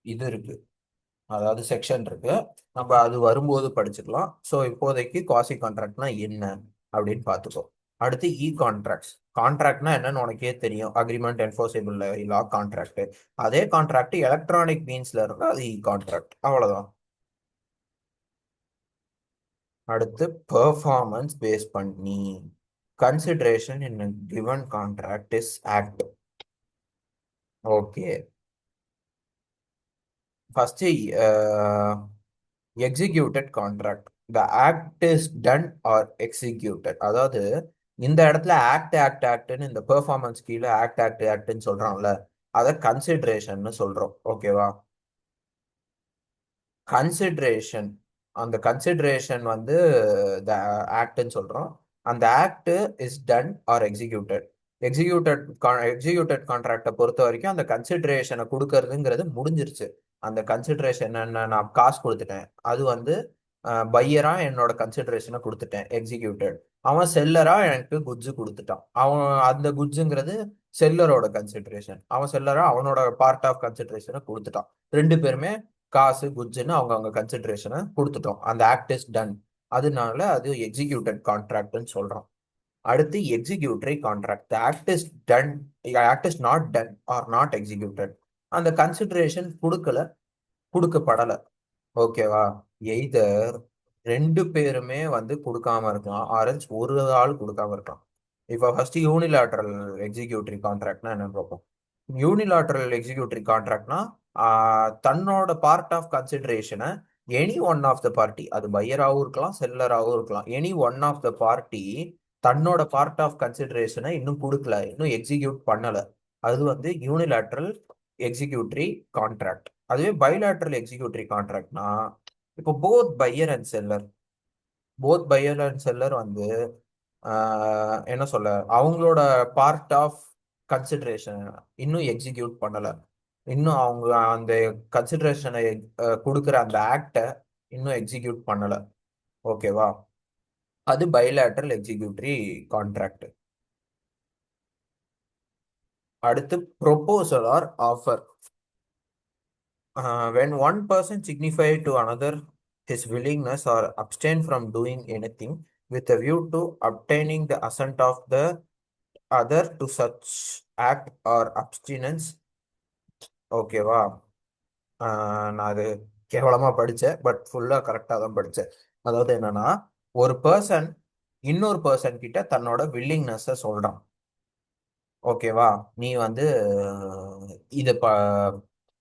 இது இருக்கு, அதாவது செக்ஷன் இருக்கு. நம்ம அது வரும்போது படிச்சுக்கலாம். ஸோ இப்போதைக்கு குவாசி கான்ட்ராக்ட்னா என்ன அப்படின்னு பார்த்துக்கோ. அடுத்து இ கான்ட்ராக்ட்ஸ். கான்ட்ராக்ட்னா என்னன்னு உனக்கே தெரியும், அக்ரிமெண்ட் என்ஃபோர்ஸபிள் லா கான்ட்ராக்ட். அதே கான்ட்ராக்ட் எலக்ட்ரானிக் மீன்ஸ்ல இருந்தா அது இ கான்ட்ராக்ட், அவ்வளவுதான். அடுத்து பெர்ஃபார்மன்ஸ் பேஸ் பண்ணி consideration in given contract is act. Okay, first executed contract. The act is done or executed. அதாவது இந்த இடத்துல ஆக்ட் ஆக்ட் ஆக்ட்னு இந்த பெர்ஃபார்மன்ஸ் கீழே ஆக்ட் ஆக்ட் ஆக்ட்னு சொல்றான்ல, அதை கன்சிடரேஷன் சொல்றோம். ஓகேவா, கன்சிடரேஷன், அந்த கன்சிடரேஷன் வந்து த ஆக்ட்னு சொல்றோம். அந்த act is done or executed. Executed கான்ட்ராக்டை பொறுத்த வரைக்கும் அந்த கன்சிடரேஷனை கொடுக்கறதுங்கிறது முடிஞ்சிருச்சு. அந்த கன்சிடரேஷன் என்ன, நான் காசு கொடுத்துட்டேன், அது வந்து பையரா என்னோட கன்சிடரேஷனை கொடுத்துட்டேன், எக்ஸிக்யூட்டட். அவன் செல்லரா எனக்கு குட்ஸ் கொடுத்துட்டான், அவன் அந்த குட்ஸுங்கிறது செல்லரோட கன்சிடரேஷன். அவன் செல்லரா அவனோட பார்ட் ஆஃப் கன்சிடரேஷனை கொடுத்துட்டான். ரெண்டு பேருமே காசு குட்ஸ்ன்னு அவங்க அவங்க கன்சிடரேஷனை கொடுத்துட்டோம். அந்த ஆக்ட் இஸ் டன், அதனால அது எக்ஸிக்யூட்டட் கான்ட்ராக்ட்னு சொல்றோம். அடுத்து executory contract. Act is done, act is not done or not executed. அந்த கன்சிடரேஷன் கொடுக்கல, கொடுக்கப்படல. ஓகேவா, எய்தர் ரெண்டு பேருமே வந்து கொடுக்காம இருக்கலாம், ஆரஞ்ச் ஒரு ஆள் கொடுக்காம இருக்கலாம். இப்போ ஃபர்ஸ்ட் யூனிலேட்ரல் எக்ஸிக்யூட்டரி கான்ட்ராக்ட்னா என்னன்னு பார்ப்போம். யூனிலேட்ரல் எக்ஸிக்யூட்டரி கான்ட்ராக்ட்னா தன்னோட பார்ட் ஆஃப் கன்சிடரேஷனை any one of the party, அது பையராகவும் இருக்கலாம் செல்லராகவும் இருக்கலாம், any one of the party தன்னோட பார்ட் ஆஃப் கன்சிடரேஷனை இன்னும் கொடுக்கல, இன்னும் எக்ஸிக்யூட் பண்ணல. அது வந்து யூனிலேட்ரல் எக்ஸிக்யூட்டரி கான்ட்ராக்ட். அதுவே பைலேட்ரல் எக்ஸிக்யூட்டரி கான்ட்ராக்ட்னா, இப்போ போத் பையர் அண்ட் செல்லர் வந்து என்ன சொல்ல, அவங்களோட பார்ட் ஆஃப் கன்சிடரேஷன் இன்னும் எக்ஸிக்யூட் பண்ணல. இன்னும் அவங்க அந்த கன்சிடரேஷனை கொடுக்குற அந்த ஆக்டை இன்னும் எக்ஸிக்யூட் பண்ணல. ஓகேவா? அது பைலேட்ரல் எக்ஸிக்யூட்டரி கான்ட்ராக்ட். அடுத்து proposal or offer. When one person signify to another his willingness or abstain from doing anything with a view to obtaining the assent of the other to such act or abstinence. ஓகேவா? நான் அது கேவலமா படிச்சேன், but ஃபுல்லா கரெக்டா தான் படிச்சேன். அதாவது என்னன்னா, ஒரு பர்சன் இன்னொரு பர்சன் கிட்ட தன்னோட வில்லிங்னஸை சொல்றான். ஓகேவா? நீ வந்து இது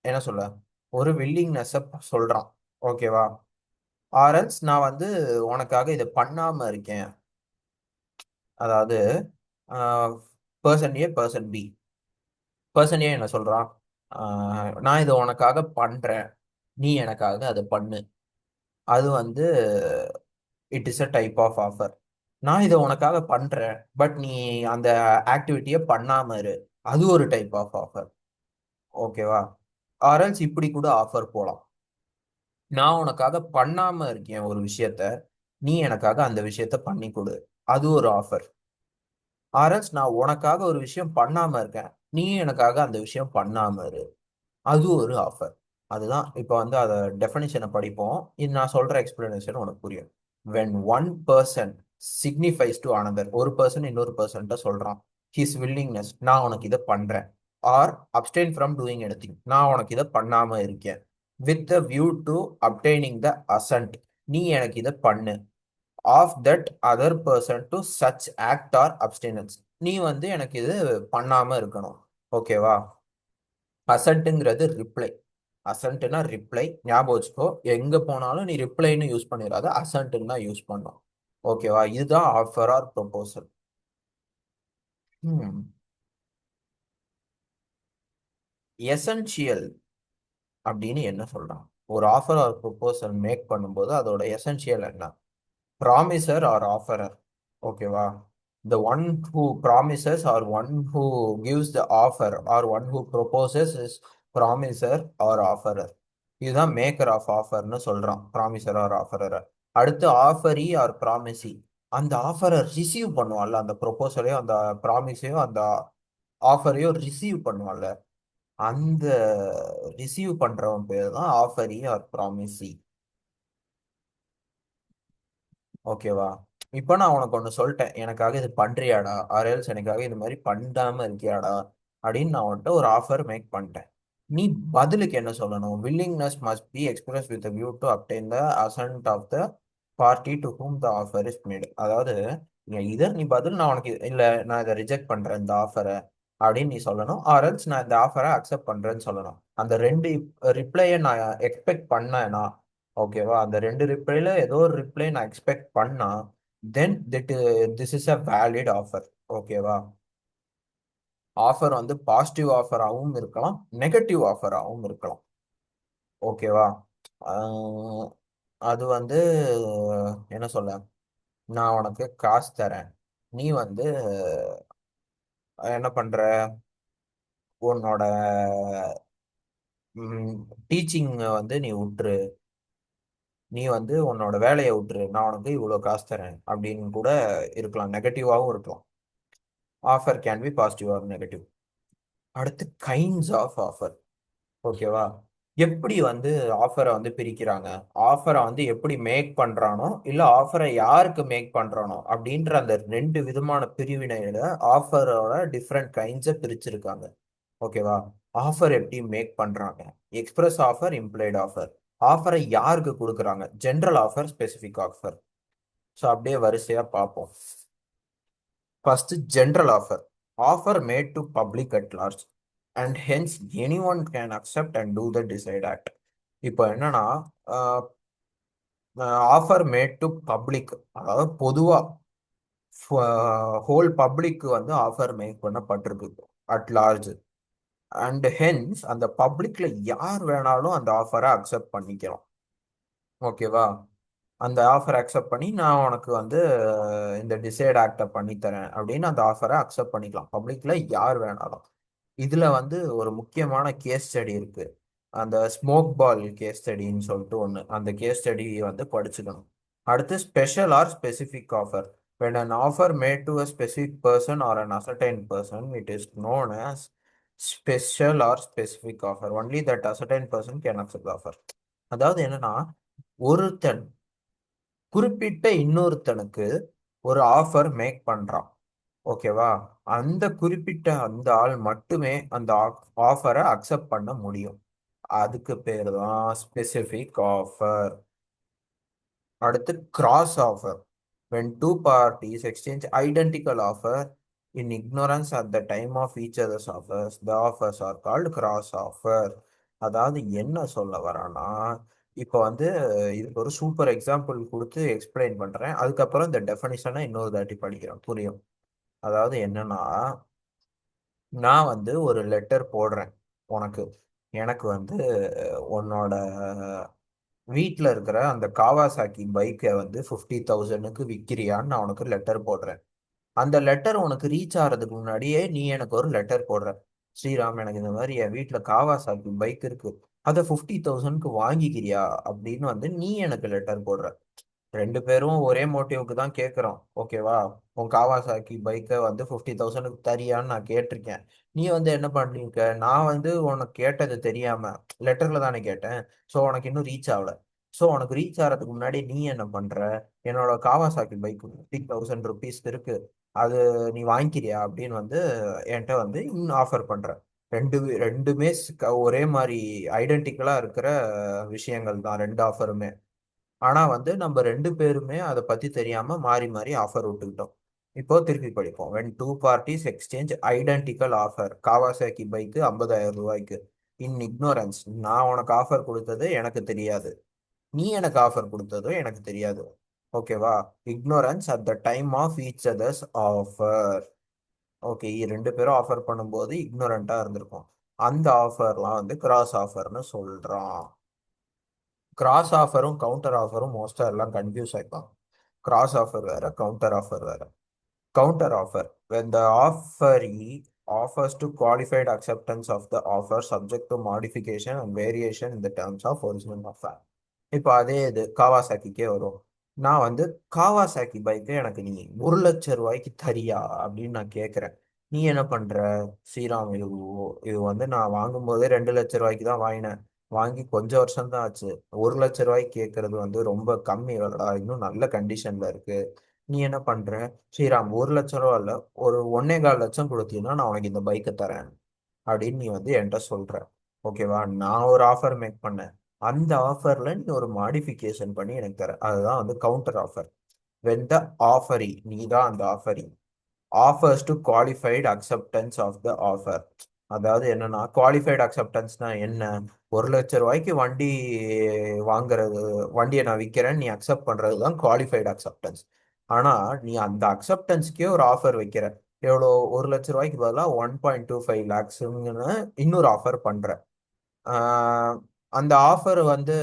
என்ன சொல்ல, ஒரு வில்லிங்னஸ சொல்றான். ஓகேவா? ஆர்எல்ஸ் நான் வந்து உனக்காக இதை பண்ணாம இருக்கேன். அதாவது பர்சன் ஏ பர்சன் பி. பர்சன் ஏ என்ன சொல்றான், நான் இதை உனக்காக பண்றேன், நீ எனக்காக அதை பண்ணு. அது வந்து it is a type of offer. நான் இதை உனக்காக பண்றேன், பட் நீ அந்த ஆக்டிவிட்டியை பண்ணாம இரு, அது ஒரு டைப் ஆஃப் ஆஃபர். ஓகேவா? ஆர்எல்ஸ் இப்படி கூட ஆஃபர் போலாம். நான் உனக்காக பண்ணாம இருக்கேன் ஒரு விஷயத்த, நீ எனக்காக அந்த விஷயத்த பண்ணி கொடு, அது ஒரு ஆஃபர். ஆர்எல்ஸ் நான் உனக்காக ஒரு விஷயம் பண்ணாம இருக்கேன், நீ எனக்காக அந்த விஷயம் பண்ணாம இரு, அது ஒரு ஆஃபர். அதுதான் இப்போ வந்து அதை டெஃபினிஷனை படிப்போம். இது நான் சொல்ற எக்ஸ்பிளனேஷன் உனக்கு புரியும். when one person signifies to another, ஒரு பர்சன் இன்னொரு பர்சன்ட்ட சொல்றான் his willingness, நான் உனக்கு இதை பண்றேன், R abstain from doing anything, நான் உனக்கு இதை பண்ணாம இருக்கேன், with the view to obtaining the assent, நீ எனக்கு இதை பண்ணு, of that other person to such act or abstinence, நீ வந்து எனக்கு இது பண்ணாம இருக்கணும். ஓகேவா? அசன்ட்டுங்கிறது ரிப்ளை. அசன்ட்னா ரிப்ளை, ஞாபகம் வச்சுக்கோ. எங்க போனாலும் நீ ரிப்ளைன்னு யூஸ் பண்ணிடாத, அசன்ட்னு தான் யூஸ் பண்ணும். ஓகேவா? இதுதான் ஆஃபர் ஆர் ப்ரொபோசல். எசென்ஷியல் அப்படின்னு என்ன சொல்றான்? ஒரு ஆஃபர் ஆர் ப்ரொபோசல் மேக் பண்ணும்போது அதோட எசென்ஷியல் என்ன? Promisor or offeror. ஓகேவா? the one who promises or one who gives the offer or one who proposes is promiser or offerer. இதுதான் மேக்கர் ஆஃப் ஆஃபர்னு சொல்றான், ப்ராமிசர் ஆர் ஆஃபரர். அடுத்து ஆஃபரி ஆர் ப்ராமிசி. அந்த ஆஃபரை receive பண்ணுவான்ல, அந்த ப்ரொபோசலையோ அந்த ப்ராமிஸையோ அந்த ஆஃபரையோ ரிசீவ் பண்ணுவான்ல, அந்த ரிசீவ் பண்றவன் பேர் தான் ஆஃபரி ஆர் ப்ராமிசி. ஓகேவா? இப்போ நான் உனக்கு ஒன்று சொல்லிட்டேன், எனக்காக இது பண்றியாடா, ஆர்எல்ஸ் எனக்காக இது மாதிரி பண்ணாம இருக்கியாடா அப்படின்னு நான் உன்கிட்ட ஒரு ஆஃபர் மேக் பண்ணிட்டேன். நீ பதிலுக்கு என்ன சொல்லணும்? willingness must be expressed with a view to obtain the assent of the party to whom the offer is made. அதாவது இதை நீ பதில், நான் உனக்கு இல்ல நான் இதை ரிஜெக்ட் பண்றேன் இந்த ஆஃபரை அப்படின்னு நீ சொல்லணும், ஆர்எல்ஸ் நான் இந்த ஆஃபரை அக்செப்ட் பண்றேன்னு சொல்லணும். அந்த ரெண்டு ரிப்ளையை நான் எக்ஸ்பெக்ட் பண்ணேன்னா, ஓகேவா, அந்த ரெண்டு ரிப்ளைல ஏதோ ஒரு ரிப்ளை நான் எக்ஸ்பெக்ட் பண்ணா, then this is a valid offer. ஓகேவா? ஆஃபர் வந்து பாசிட்டிவ் ஆஃபராகவும் இருக்கலாம், நெகட்டிவ் ஆஃபராகவும் இருக்கலாம். ஓகேவா? ஆஹ் அது வந்து என்ன சொல்ல, நான் உனக்கு காசு தரேன், நீ வந்து என்ன பண்ற, உன்னோட டீச்சிங் வந்து நீ விட்டுரு, நீ வந்து உன்னோட வேலையை விட்டுரு, நான் உனக்கு இவ்வளோ காசு தரேன் அப்படின்னு கூட இருக்கலாம். நெகட்டிவாகவும் இருக்கலாம். Offer can B positive or negative. அடுத்து கைண்ட்ஸ் ஆஃப் ஆஃபர். ஓகேவா? எப்படி வந்து ஆஃபரை வந்து பிரிக்கிறாங்க, ஆஃபரை வந்து எப்படி மேக் பண்றானோ இல்ல ஆஃபரை யாருக்கு மேக் பண்றானோ அப்படின்ற அந்த ரெண்டு விதமான பிரிவினையில ஆஃபரோட டிஃப்ரெண்ட் கைண்ட்ஸை பிரிச்சிருக்காங்க. ஓகேவா? ஆஃபர் எப்படி மேக் பண்றாங்க? Express offer, implied offer. ஆஃபரை யாருக்கு கொடுக்குறாங்க? General offer, specific offer. So அப்படியே வரிசையா பார்ப்போம். First general offer. Offer made to public at large and hence any one can accept and do the desired act. இப்போ என்னன்னா, ஆஃபர் மேட் டு பப்ளிக், அதாவது பொதுவா ஹோல் பப்ளிக்கு வந்து ஆஃபர் மேக் பண்ணப்பட்டிருக்கு அட் லார்ஜ். அண்ட் ஹென்ஸ் அந்த பப்ளிக்ல யார் வேணாலும் அந்த ஆஃபரை அக்செப்ட் பண்ணிக்கலாம். ஓகேவா? அந்த ஆஃபரை அக்செப்ட் பண்ணி நான் உனக்கு வந்து இந்த டிசைட் ஆக்டை பண்ணித்தரேன் அப்படின்னு அந்த ஆஃபரை அக்செப்ட் பண்ணிக்கலாம் பப்ளிக்ல யார் வேணாலும். இதுல வந்து ஒரு முக்கியமான கேஸ் ஸ்டடி இருக்கு. அந்த ஸ்மோக் பால் கேஸ் ஸ்டடின்னு சொல்லிட்டு ஒன்று, அந்த கேஸ் ஸ்டடி வந்து படிச்சுக்கணும். அடுத்து special or specific offer. when an offer made to a specific person or an ascertained person, it is known as special or specific offer. Only that ascertained person can accept the offer. அதாவது என்னன்னா, ஒருத்தன் குறிப்பிட்ட இன்னொருத்தனுக்கு ஒரு offer make பண்றான். ஓகேவா? அந்த குறிப்பிட்ட அந்த ஆள் மட்டுமே அந்த ஆஃபரை அக்செப்ட் பண்ண முடியும். அதுக்கு பேர் தான் ஸ்பெசிஃபிக் ஆஃபர். அடுத்து cross offer. when two parties exchange identical offer in ignorance at the time of each other's offers, the offers are called cross offer. அதாவது என்ன சொல்ல வரானா, இப்போ வந்து இதுக்கு ஒரு சூப்பர் எக்ஸாம்பிள் கொடுத்து எக்ஸ்பிளைன் பண்றேன். அதுக்கப்புறம் இந்த டெஃபனிஷனை இன்னொரு தாட்டி படிக்கிறேன், புரியும். அதாவது என்னன்னா, நான் வந்து ஒரு லெட்டர் போடுறேன் உனக்கு. எனக்கு வந்து உன்னோட வீட்டில் இருக்கிற அந்த காவாசாக்கி பைக்கை வந்து 50,000க்கு விற்கிறியான்னு நான் உனக்கு லெட்டர் போடுறேன். அந்த லெட்டர் உனக்கு ரீச் ஆகிறதுக்கு முன்னாடியே நீ எனக்கு ஒரு லெட்டர் போடுற. ஸ்ரீராம், எனக்கு இந்த மாதிரி என் வீட்டில் காவாசாக்கி பைக் இருக்கு, அதை 50,000க்கு வாங்கிக்கிறியா அப்படின்னு வந்து நீ எனக்கு லெட்டர் போடுற. ரெண்டு பேரும் ஒரே மோட்டிவ்க்கு தான் கேட்குறோம். ஓகேவா? உன் காவாசாக்கி பைக்கை வந்து 50,000க்கு தரியான்னு நான் கேட்டிருக்கேன். நீ வந்து என்ன பண்ணிருக்க, நான் வந்து உனக்கு கேட்டது தெரியாம லெட்டர்ல தானே கேட்டேன். ஸோ உனக்கு இன்னும் ரீச் ஆகல. ஸோ உனக்கு ரீச் ஆகிறதுக்கு முன்னாடி நீ என்ன பண்ற, என்னோட காவாசாக்கி பைக் 50,000 ருபீஸ் இருக்கு, அது நீ வாங்கிக்கிறியா அப்படின்னு வந்து என்கிட்ட வந்து இன்னும் ஆஃபர் பண்ற. ரெண்டுமே ஒரே மாதிரி ஐடென்டிக்கலா இருக்கிற விஷயங்கள் தான் ரெண்டு ஆஃபருமே. ஆனா வந்து நம்ம ரெண்டு பேருமே அதை பத்தி தெரியாம மாறி மாறி ஆஃபர் விட்டுக்கிட்டோம். இப்போ திருப்பி படிப்போம். when two parties exchange identical offer, Kawasaki bike 50,000 ரூபாய்க்கு, இன் ignorance, நான் உனக்கு ஆஃபர் கொடுத்தது எனக்கு தெரியாது, நீ எனக்கு ஆஃபர் கொடுத்ததும் எனக்கு தெரியாது. ஓகேவா? ignorance at the time of each other's offer. Okay, ரெண்டு பேரும் ஆஃபர் பண்ணும்போது ignorant இருந்திருக்கும். அந்த ஆஃபர்லாம் வந்து கிராஸ் ஆஃபர்னு சொல்றான். கிராஸ் ஆஃபரும் கவுண்டர் ஆஃபரும் மோஸ்டா எல்லாம் கன்ஃபியூஸ் ஆயிப்பாங்க. கிராஸ் ஆஃபர் வேற, கவுண்டர் ஆஃபர் வேற. Counter offer when the offeree offers to qualified acceptance of the offer subject to modification and variation in the terms of original offer. இப்போ அதே இது காவாசாக்கிக்கே வரும். நான் வந்து காவாசாக்கி பைக்கு எனக்கு நீ 1,00,000 ரூபாய்க்கு தரியா அப்படின்னு நான் கேட்குறேன். நீ என்ன பண்ற, ஸ்ரீராம், இது வந்து நான் வாங்கும்போதே 2,00,000 ரூபாய்க்கு தான் வாங்கினேன். வாங்கி கொஞ்சம் வருஷம் தான் ஆச்சு. 1,00,000 ரூபாய்க்கு கேட்கறது வந்து ரொம்ப கம்மி விலைடா, இன்னும் நல்ல கண்டிஷன்ல இருக்கு. நீ என்ன பண்ற, ஸ்ரீராம், 1,00,000 ரூபா இல்ல, ஒரு 1,400,000 கொடுத்தீங்கன்னா நான் உனக்கு இந்த பைக்கை தரேன் அப்படின்னு நீ வந்து என்கிட்ட சொல்ற. ஓகேவா? நான் ஒரு ஆஃபர் மேக் பண்ணேன். அந்த ஆஃபர்ல நீ ஒரு மாடிஃபிகேஷன் பண்ணி எனக்கு தர, அதுதான் வந்து counter offer. when the offeree, நீ தான் அந்த offeree, offers to qualified acceptance of the offer. அதாவது என்னன்னா, குவாலிஃபைடு அக்செப்டன்ஸ்னா என்ன, 1,00,000 ரூபாய்க்கு வண்டி வாங்குறது, வண்டியை நான் விற்கிறேன், நீ அக்செப்ட் பண்றது தான் குவாலிஃபைடு அக்செப்டன்ஸ். ஆனா நீ அந்த அக்செப்டன்ஸ்க்கே ஒரு ஆஃபர் வைக்கிற. எவ்வளோ, 1,00,000 ரூபாய்க்கு பதிலாக 1.25 lakhs இன்னொரு ஆஃபர் பண்ற. ஆஹ் அந்த ஆஃபர் வந்து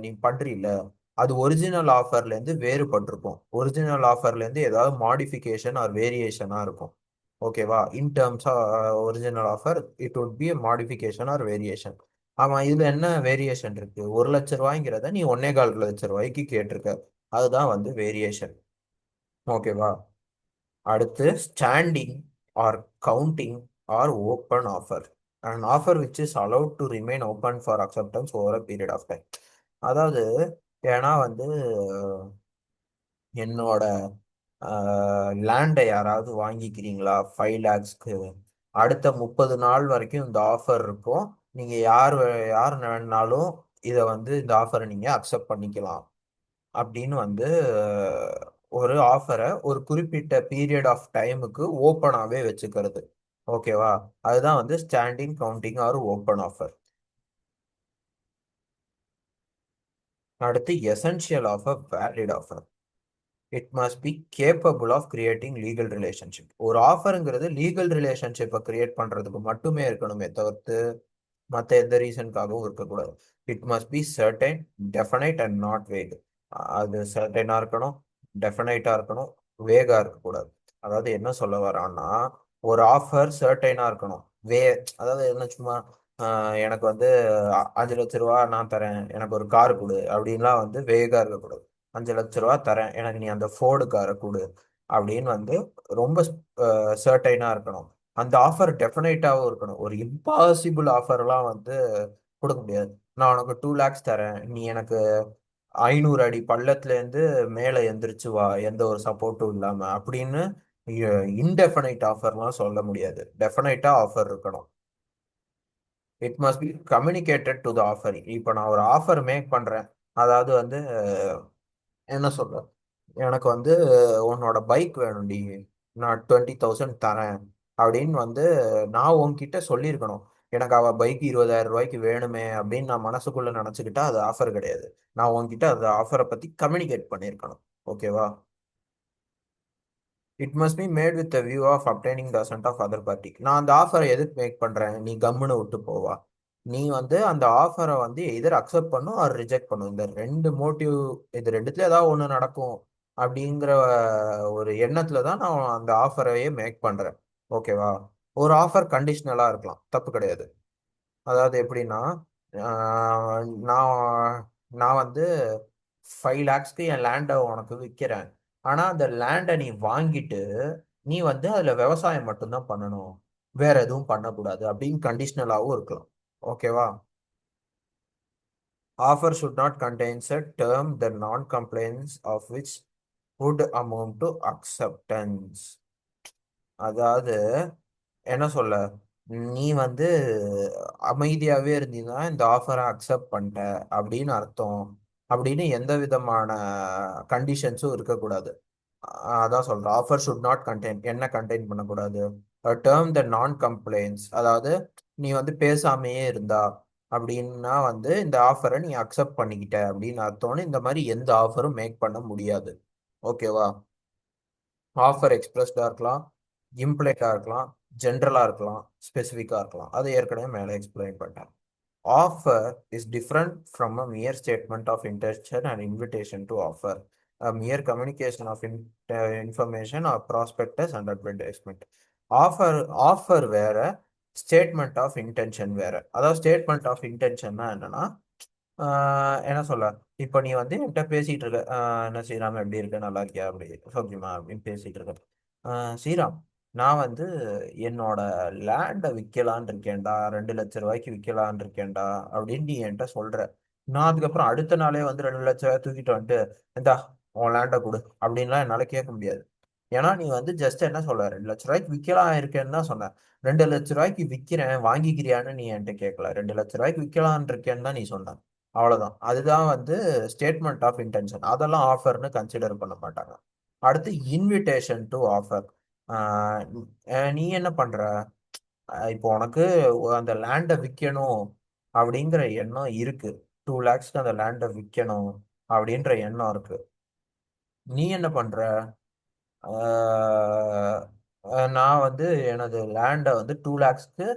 நீ பண்றீல, அது ஒரிஜினல் ஆஃபர்ல இருந்து வேறுபட்டிருக்கும். ஒரிஜினல் ஆஃபர்ல இருந்து ஏதாவது மாடிஃபிகேஷன் ஆர் வேரியேஷனா இருக்கும். ஓகேவா? In terms original offer it would be modification or variation. ஆமா, இதுல என்ன வேரியேஷன் இருக்கு, 1,00,000 ரூபாய்ங்கிறத நீ 1,4 லட்ச ரூபாய்க்கு கேட்டிருக்க, அதுதான் வந்து வேரியேஷன். ஓகேவா? அடுத்து standing or counting or open offer. an offer which is allowed to remain open for acceptance over a period of time. அதாவது, ஏன்னா வந்து என்னோட லேண்டை யாராவது வாங்கிக்கிறீங்களா 5 lakhsக்கு, அடுத்த 30 நாள் வரைக்கும் இந்த ஆஃபர் இருக்கும், நீங்க யார் வேணாலும் இதை வந்து இந்த ஆஃபரை நீங்க அக்செப்ட் பண்ணிக்கலாம் அப்படின்னு வந்து ஒரு ஆஃபரை ஒரு குறிப்பிட்ட பீரியட் ஆஃப் டைமுக்கு ஓப்பனாகவே வச்சுக்கிறது. ஓகேவா? அதுதான் வந்து standing, counting or open offer. அடுத்து essential offer, valid offer. It must be capable of creating legal relationship. ஒரு ஆஃபருங்கிறது லீகல் ரிலேஷன்ஷிப்பை கிரியேட் பண்றதுக்கு மட்டுமே இருக்கணுமே தவிர்த்து மற்ற எந்த ரீசனுக்காகவும் இருக்கக்கூடாது. It must B certain, definite and not wake. அது சர்டைனா இருக்கணும், டெஃபனைட்டா இருக்கணும், வேகா இருக்கக்கூடாது. அதாவது என்ன சொல்ல வரான்னா, ஒரு ஆஃபர் சர்டைனா இருக்கணும். வே அதாவது என்ன சும்மா எனக்கு வந்து 5 லட்ச ரூபா நான் தரேன், எனக்கு ஒரு கார் கொடு அப்படின்லாம் வந்து வேகா இருக்கக்கூடாது. 5 லட்ச ரூபா தரேன், எனக்கு நீ அந்த ஃபோர்டு காரை கொடு அப்படின்னு வந்து ரொம்ப சர்டைனா இருக்கணும். அந்த ஆஃபர் டெஃபினைட்டாகவும் இருக்கணும். ஒரு இம்பாசிபிள் ஆஃபர்லாம் வந்து கொடுக்க முடியாது. நான் உனக்கு 2 lakhs தரேன், நீ எனக்கு 500 அடி பள்ளத்துல இருந்து மேலே எந்திரிச்சு வா, எந்த ஒரு சப்போர்ட்டும் இல்லாம அப்படின்னு இன்டெஃபினைட் ஆஃபர்லாம் சொல்ல முடியாது. டெஃபினைட்டா ஆஃபர் இருக்கணும். It must B communicated to the offer. இப்போ நான் ஒரு ஆஃபர் மேக் பண்றேன், அதாவது வந்து என்ன சொல்ற, எனக்கு வந்து உன்னோட பைக் வேணும்டி, நான் 20,000 தரேன் அப்படின்னு வந்து நான் உன்கிட்ட சொல்லியிருக்கணும். எனக்கு அவ பைக் 20,000 ரூபாய்க்கு வேணுமே அப்படின்னு நான் மனசுக்குள்ள நினைச்சுக்கிட்டா அது ஆஃபர் கிடையாது. நான் உன்கிட்ட அந்த ஆஃபரை பத்தி கம்யூனிகேட் பண்ணியிருக்கணும். ஓகேவா? It must be made with view of obtaining the assent of other party. நான் அந்த ஆஃபரை எதுக்கு மேக் பண்றேன், நீ கம்முன்னு விட்டு போவா. நீ வந்து அந்த ஆஃபரை வந்து எதர் அக்செப்ட் பண்ணும் ஆர் ரிஜெக்ட் பண்ணும். இந்த ரெண்டு மோட்டிவ், இது ரெண்டுத்துல ஏதாவது ஒன்று நடக்கும் அப்படிங்கிற ஒரு எண்ணத்துல தான் நான் அந்த ஆஃபரையே மேக் பண்றேன். ஓகேவா? ஒரு ஆஃபர் கண்டிஷனலா இருக்கலாம், தப்பு கிடையாது. அதாவது எப்படின்னா, நான் நான் வந்து 5 lakhsக்கு என் லேண்டை உனக்கு விற்கிறேன். ஆனா அந்த லேண்டை நீ வாங்கிட்டு நீ வந்து அதுல விவசாயம் மட்டும்தான் பண்ணணும், வேற எதுவும் பண்ணக்கூடாது அப்படின்னு கண்டிஷனலாகவும் இருக்கலாம். ஓகேவா? Offer should not contains a term the non-compliance of which would amount to acceptance. அதாவது என்ன சொல்ல, நீ வந்து அமைதியாவே இருந்தீங்கன்னா இந்த ஆஃபரை அக்செப்ட் பண்ணிட்ட அப்படின்னு அர்த்தம். அப்படின்னு எந்த விதமான கண்டிஷன்ஸும் இருக்கக்கூடாது. அதான் சொல்றேன், ஆஃபர் ஷுட் நாட் கண்டெயின், என்ன கண்டெயின் பண்ணக்கூடாது, டேர்ம் த நான் கம்ப்ளைண்ட்ஸ். அதாவது நீ வந்து பேசாமையே இருந்தா அப்படின்னா வந்து இந்த ஆஃபரை நீ அக்செப்ட் பண்ணிக்கிட்ட அப்படின்னு அர்த்தம்னு இந்த மாதிரி எந்த ஆஃபரும் மேக் பண்ண முடியாது. ஓகேவா? ஆஃபர் எக்ஸ்பிரஸ்டா இருக்கலாம், இம்ப்ளைட்டா இருக்கலாம், ஜென்ரலா இருக்கலாம், ஸ்பெசிஃபிக்கா இருக்கலாம். அது ஏற்கனவே மேலே எக்ஸ்பிளைன் பண்ணேன். Offer is different from a mere statement of intention and invitation to offer, a mere communication of information or prospectus and advertisement. Offer offer வேற, statement of intention வேற. அதாவது statement of intentionனா என்னன்னா, என்ன சொல்ல, இப்போ நீ வந்து என்கிட்ட பேசிட்டு இருக்க, என்ன ஸ்ரீராம் எப்படி இருக்க, நல்லா இருக்கியா, அப்படி சௌக்கியமா அப்படின்னு பேசிட்டு இருக்க. ஸ்ரீராம், நான் வந்து என்னோட லேண்டை விற்கலான் இருக்கேன்டா, 2 லட்ச ரூபாய்க்கு விற்கலான் இருக்கேன்டா அப்படின்னு நீ என்கிட்ட சொல்ற. நான் அதுக்கப்புறம் அடுத்த நாளே வந்து 2 லட்ச ரூபாய் தூக்கிட்டு வந்துட்டு இந்தா உன் லேண்டை கொடு அப்படின்லாம் என்னால கேட்க முடியாது. ஏன்னா நீ வந்து ஜஸ்ட் என்ன சொல்ல, 2 லட்ச ரூபாய்க்கு விற்கலாம் இருக்கேன்னு தான் சொன்ன. 2 லட்ச ரூபாய்க்கு விற்கிறேன் வாங்கிக்கிறியான்னு நீ என்கிட்ட கேட்கல. 2 லட்ச ரூபாய்க்கு விற்கலான் இருக்கேன்னு தான் நீ சொன்ன. அவ்வளவுதான். அதுதான் வந்து ஸ்டேட்மெண்ட் ஆஃப் இன்டென்ஷன். அதெல்லாம் ஆஃபர்னு கன்சிடர் பண்ண மாட்டாங்க. அடுத்து இன்விடேஷன் டு ஆஃபர். நீ என்ன பண்ற, இப்போ உனக்கு அந்த லேண்டை விற்கணும் அப்படிங்கிற எண்ணம் இருக்கு. 2 lakhsக்கு அந்த லேண்டை விற்கணும் அப்படின்ற எண்ணம் இருக்கு. நீ என்ன பண்ற, ஆஹ் நான் வந்து எனது லேண்டை வந்து 2 lakhsக்கு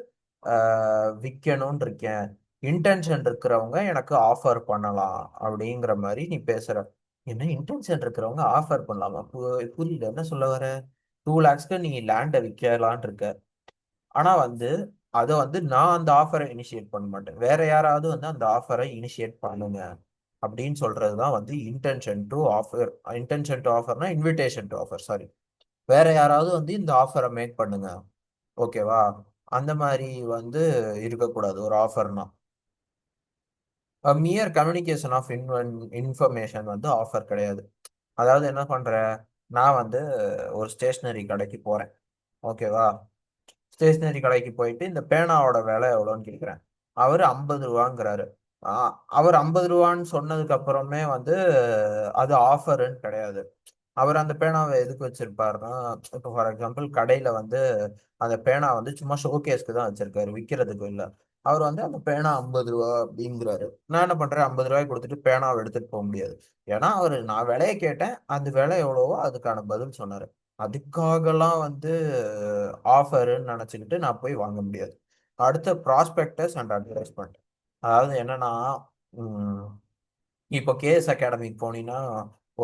விற்கணும்னு இருக்கேன், இன்டென்ஷன் இருக்கிறவங்க எனக்கு ஆஃபர் பண்ணலாம் அப்படிங்கிற மாதிரி நீ பேசுற. என்ன இன்டென்ஷன் இருக்கிறவங்க ஆஃபர் பண்ணலாமா? புரியல, என்ன சொல்ல வர? 2 lakhsக்கு நீ லேண்டை விற்கலான் இருக்க, ஆனா வந்து அதை வந்து நான் அந்த ஆஃபரை இனிஷியேட் பண்ண மாட்டேன், வேற யாராவது வந்து அந்த ஆஃபரை இனிஷியேட் பண்ணுங்க அப்படின்னு சொல்றதுதான் வந்து intention to offer. Intention to ஆஃபர்னா இன்விடேஷன் டு ஆஃபர், சாரி. வேற யாராவது வந்து இந்த ஆஃபரை மேக் பண்ணுங்க. ஓகேவா? அந்த மாதிரி வந்து இருக்கக்கூடாது ஒரு ஆஃபர்னா. மியர் கம்யூனிகேஷன் ஆஃப் இன்ஃபர்மேஷன் வந்து ஆஃபர் கிடையாது. அதாவது என்ன பண்ற, நான் வந்து ஒரு ஸ்டேஷ்னரி கடைக்கு போறேன். ஓகேவா? ஸ்டேஷ்னரி கடைக்கு போயிட்டு இந்த பேனாவோட விலை எவ்வளோன்னு கேட்குறேன். அவர் 50 ரூபாங்கிறாரு. அவர் 50 ரூபான்னு சொன்னதுக்கு அப்புறமே வந்து அது ஆஃபருன்னு கிடையாது. அவர் அந்த பேனாவை எதுக்கு வச்சிருப்பாருன்னா, இப்போ ஃபார் எக்ஸாம்பிள் கடையில வந்து அந்த பேனா வந்து சும்மா ஷோகேஸ்க்கு தான் வச்சிருக்காரு, விற்கிறதுக்கு இல்லை. அவர் வந்து அந்த பேனா 50 ரூபா அப்படிங்கிறாரு. நான் என்ன பண்றேன், 50 ரூபாய் கொடுத்துட்டு பேனாவை எடுத்துட்டு போக முடியாது. ஏன்னா அவரு நான் விலையை கேட்டேன், அந்த விலை எவ்வளவோ அதுக்கான பதில் சொன்னாரு. அதுக்காகலாம் வந்து ஆஃபர்ன்னு நினைச்சுக்கிட்டு நான் போய் வாங்க முடியாது. அடுத்த ப்ராஸ்பெக்டஸ் அண்ட் அட்வர்டைஸ்மெண்ட். அதாவது என்னன்னா, உம், இப்போ கேஎஸ் அகாடமிக்கு போனீங்கன்னா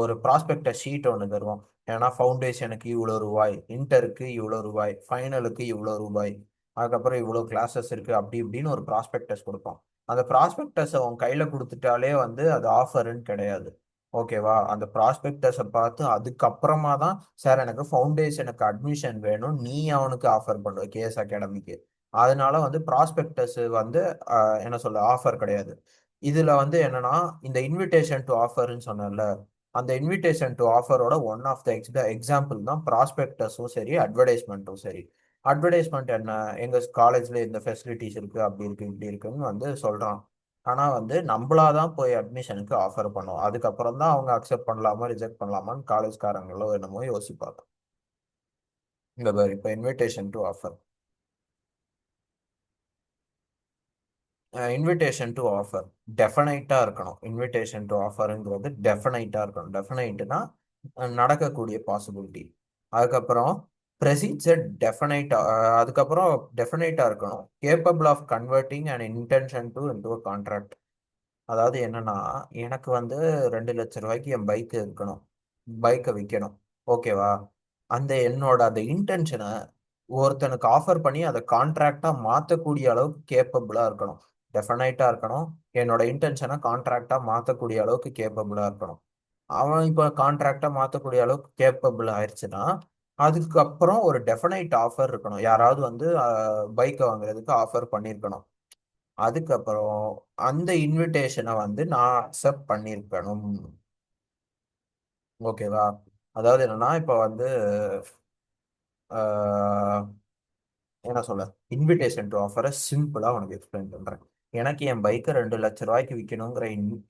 ஒரு ப்ராஸ்பெக்டஸ் ஷீட் ஒன்று தருவோம். ஏன்னா ஃபவுண்டேஷனுக்கு இவ்வளோ ரூபாய், இன்டருக்கு இவ்வளோ ரூபாய், ஃபைனலுக்கு இவ்வளோ ரூபாய், அதுக்கப்புறம் இவ்வளோ கிளாஸஸ் இருக்கு அப்படி இப்படின்னு ஒரு ப்ராஸ்பெக்டஸ் கொடுப்போம். அந்த ப்ராஸ்பெக்டஸை உன் கையில கொடுத்துட்டாலே வந்து அது ஆஃபர்ன்னு கிடையாது. ஓகேவா? அந்த ப்ராஸ்பெக்டஸை பார்த்து அதுக்கப்புறமா தான், சார் எனக்கு ஃபவுண்டேஷனுக்கு அட்மிஷன் வேணும், நீ அவனுக்கு ஆஃபர் பண்ணுவ கேஎஸ் அகாடமிக்கு. அதனால வந்து ப்ராஸ்பெக்டஸ் வந்து என்ன சொல்ல, ஆஃபர் கிடையாது. இதுல வந்து என்னன்னா, இந்த இன்விடேஷன் டு ஆஃபர்னு சொன்னேன்ல, அந்த இன்விடேஷன் டு ஆஃபரோட ஒன் ஆஃப் த எக்ஸாம்பிள் தான் ப்ராஸ்பெக்டஸும் சரி, அட்வர்டைஸ்மெண்ட்டும் சரி. அட்வர்டைஸ்மெண்ட் என்ன, எங்க காலேஜ்ல இந்த ஃபெசிலிட்டிஸ் இருக்கு, அப்படி இருக்கு, இப்படி இருக்குன்னு வந்து சொல்றான். ஆனா வந்து நம்மளாதான் போய் அட்மிஷனுக்கு ஆஃபர் பண்ணுவோம். அதுக்கப்புறம் தான் அவங்க அக்செப்ட் பண்ணலாமா ரிஜெக்ட் பண்ணலாமான்னு காலேஜ்காரங்களோ என்னமோ யோசிப்பாங்க. இந்த மாதிரி இப்போ invitation to offer. Invitation to offer டெஃபனைட்டா இருக்கணும். இன்விடேஷன் டு ஆஃபருங்கிறது டெஃபனைட்டா இருக்கணும். டெஃபனைட்னா நடக்கக்கூடிய பாசிபிலிட்டி. அதுக்கப்புறம் ப்ரெசிட்ஸர் டெஃபனைட்டா, அதுக்கப்புறம் டெஃபனைட்டா இருக்கணும். Capable of converting and intention to into a contract. அதாவது என்னன்னா, எனக்கு வந்து 2 லட்ச ரூபாய்க்கு என் பைக் இருக்கணும், பைக்கை விற்கணும். ஓகேவா? அந்த என்னோட அந்த இன்டென்ஷனை ஒருத்தனுக்கு ஆஃபர் பண்ணி அதை கான்ட்ராக்டா மாற்றக்கூடிய அளவுக்கு கேப்பபிளா இருக்கணும். டெஃபினைட்டா இருக்கணும். என்னோட இன்டென்ஷனை கான்ட்ராக்டா மாற்றக்கூடிய அளவுக்கு கேப்பபிளா இருக்கணும். அவன் இப்போ கான்ட்ராக்டா மாற்றக்கூடிய அளவுக்கு கேப்பபிள் ஆயிடுச்சுன்னா, அதுக்கப்புறம் ஒரு டெஃபினைட் ஆஃபர் இருக்கணும். யாராவது வந்து பைக்கை வாங்குறதுக்கு ஆஃபர் பண்ணியிருக்கணும். அதுக்கப்புறம் அந்த இன்விடேஷனை வந்து நான் அக்செப்ட் பண்ணியிருக்கணும். ஓகேவா? அதாவது என்னன்னா, இப்போ வந்து ஆஹ், என்ன சொல்ல, இன்விடேஷன் டு ஆஃபரை சிம்பிளா உனக்கு எக்ஸ்பிளைன் பண்றேன். எனக்கு என் பைக்கை 2 லட்ச ரூபாய்க்கு விற்கணுங்கிற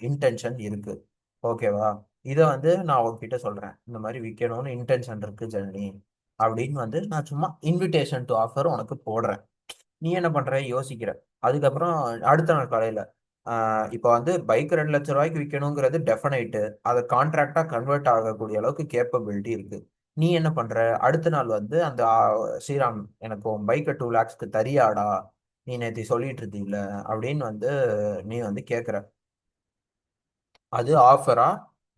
இன்டென்ஷன் இருக்கு. ஓகேவா? இதை வந்து நான் உங்ககிட்ட சொல்றேன், இந்த மாதிரி விற்கணும்னு இன்டென்ஷன் இருக்கு ஜனனி அப்படின்னு வந்து நான் சும்மா இன்விடேஷன் டு ஆஃபர் உனக்கு போடுறேன். நீ என்ன பண்ற, யோசிக்கிற. அதுக்கப்புறம் அடுத்த நாள் காலையில இப்போ வந்து பைக் 2 லட்ச ரூபாய்க்கு விற்கணுங்கிறது டெஃபினைட்டு. அதை கான்ட்ராக்டா கன்வெர்ட் ஆகக்கூடிய அளவுக்கு கேப்பபிலிட்டி இருக்கு. நீ என்ன பண்ற, அடுத்த நாள் வந்து அந்த ஸ்ரீராம் எனக்கு உன் பைக்கை 2 லேக்ஸ்க்கு தரியாடா, நீ நேத்தி சொல்லிட்டு இருந்தீல்ல அப்படின்னு வந்து நீ வந்து கேட்குற. அது ஆஃபரா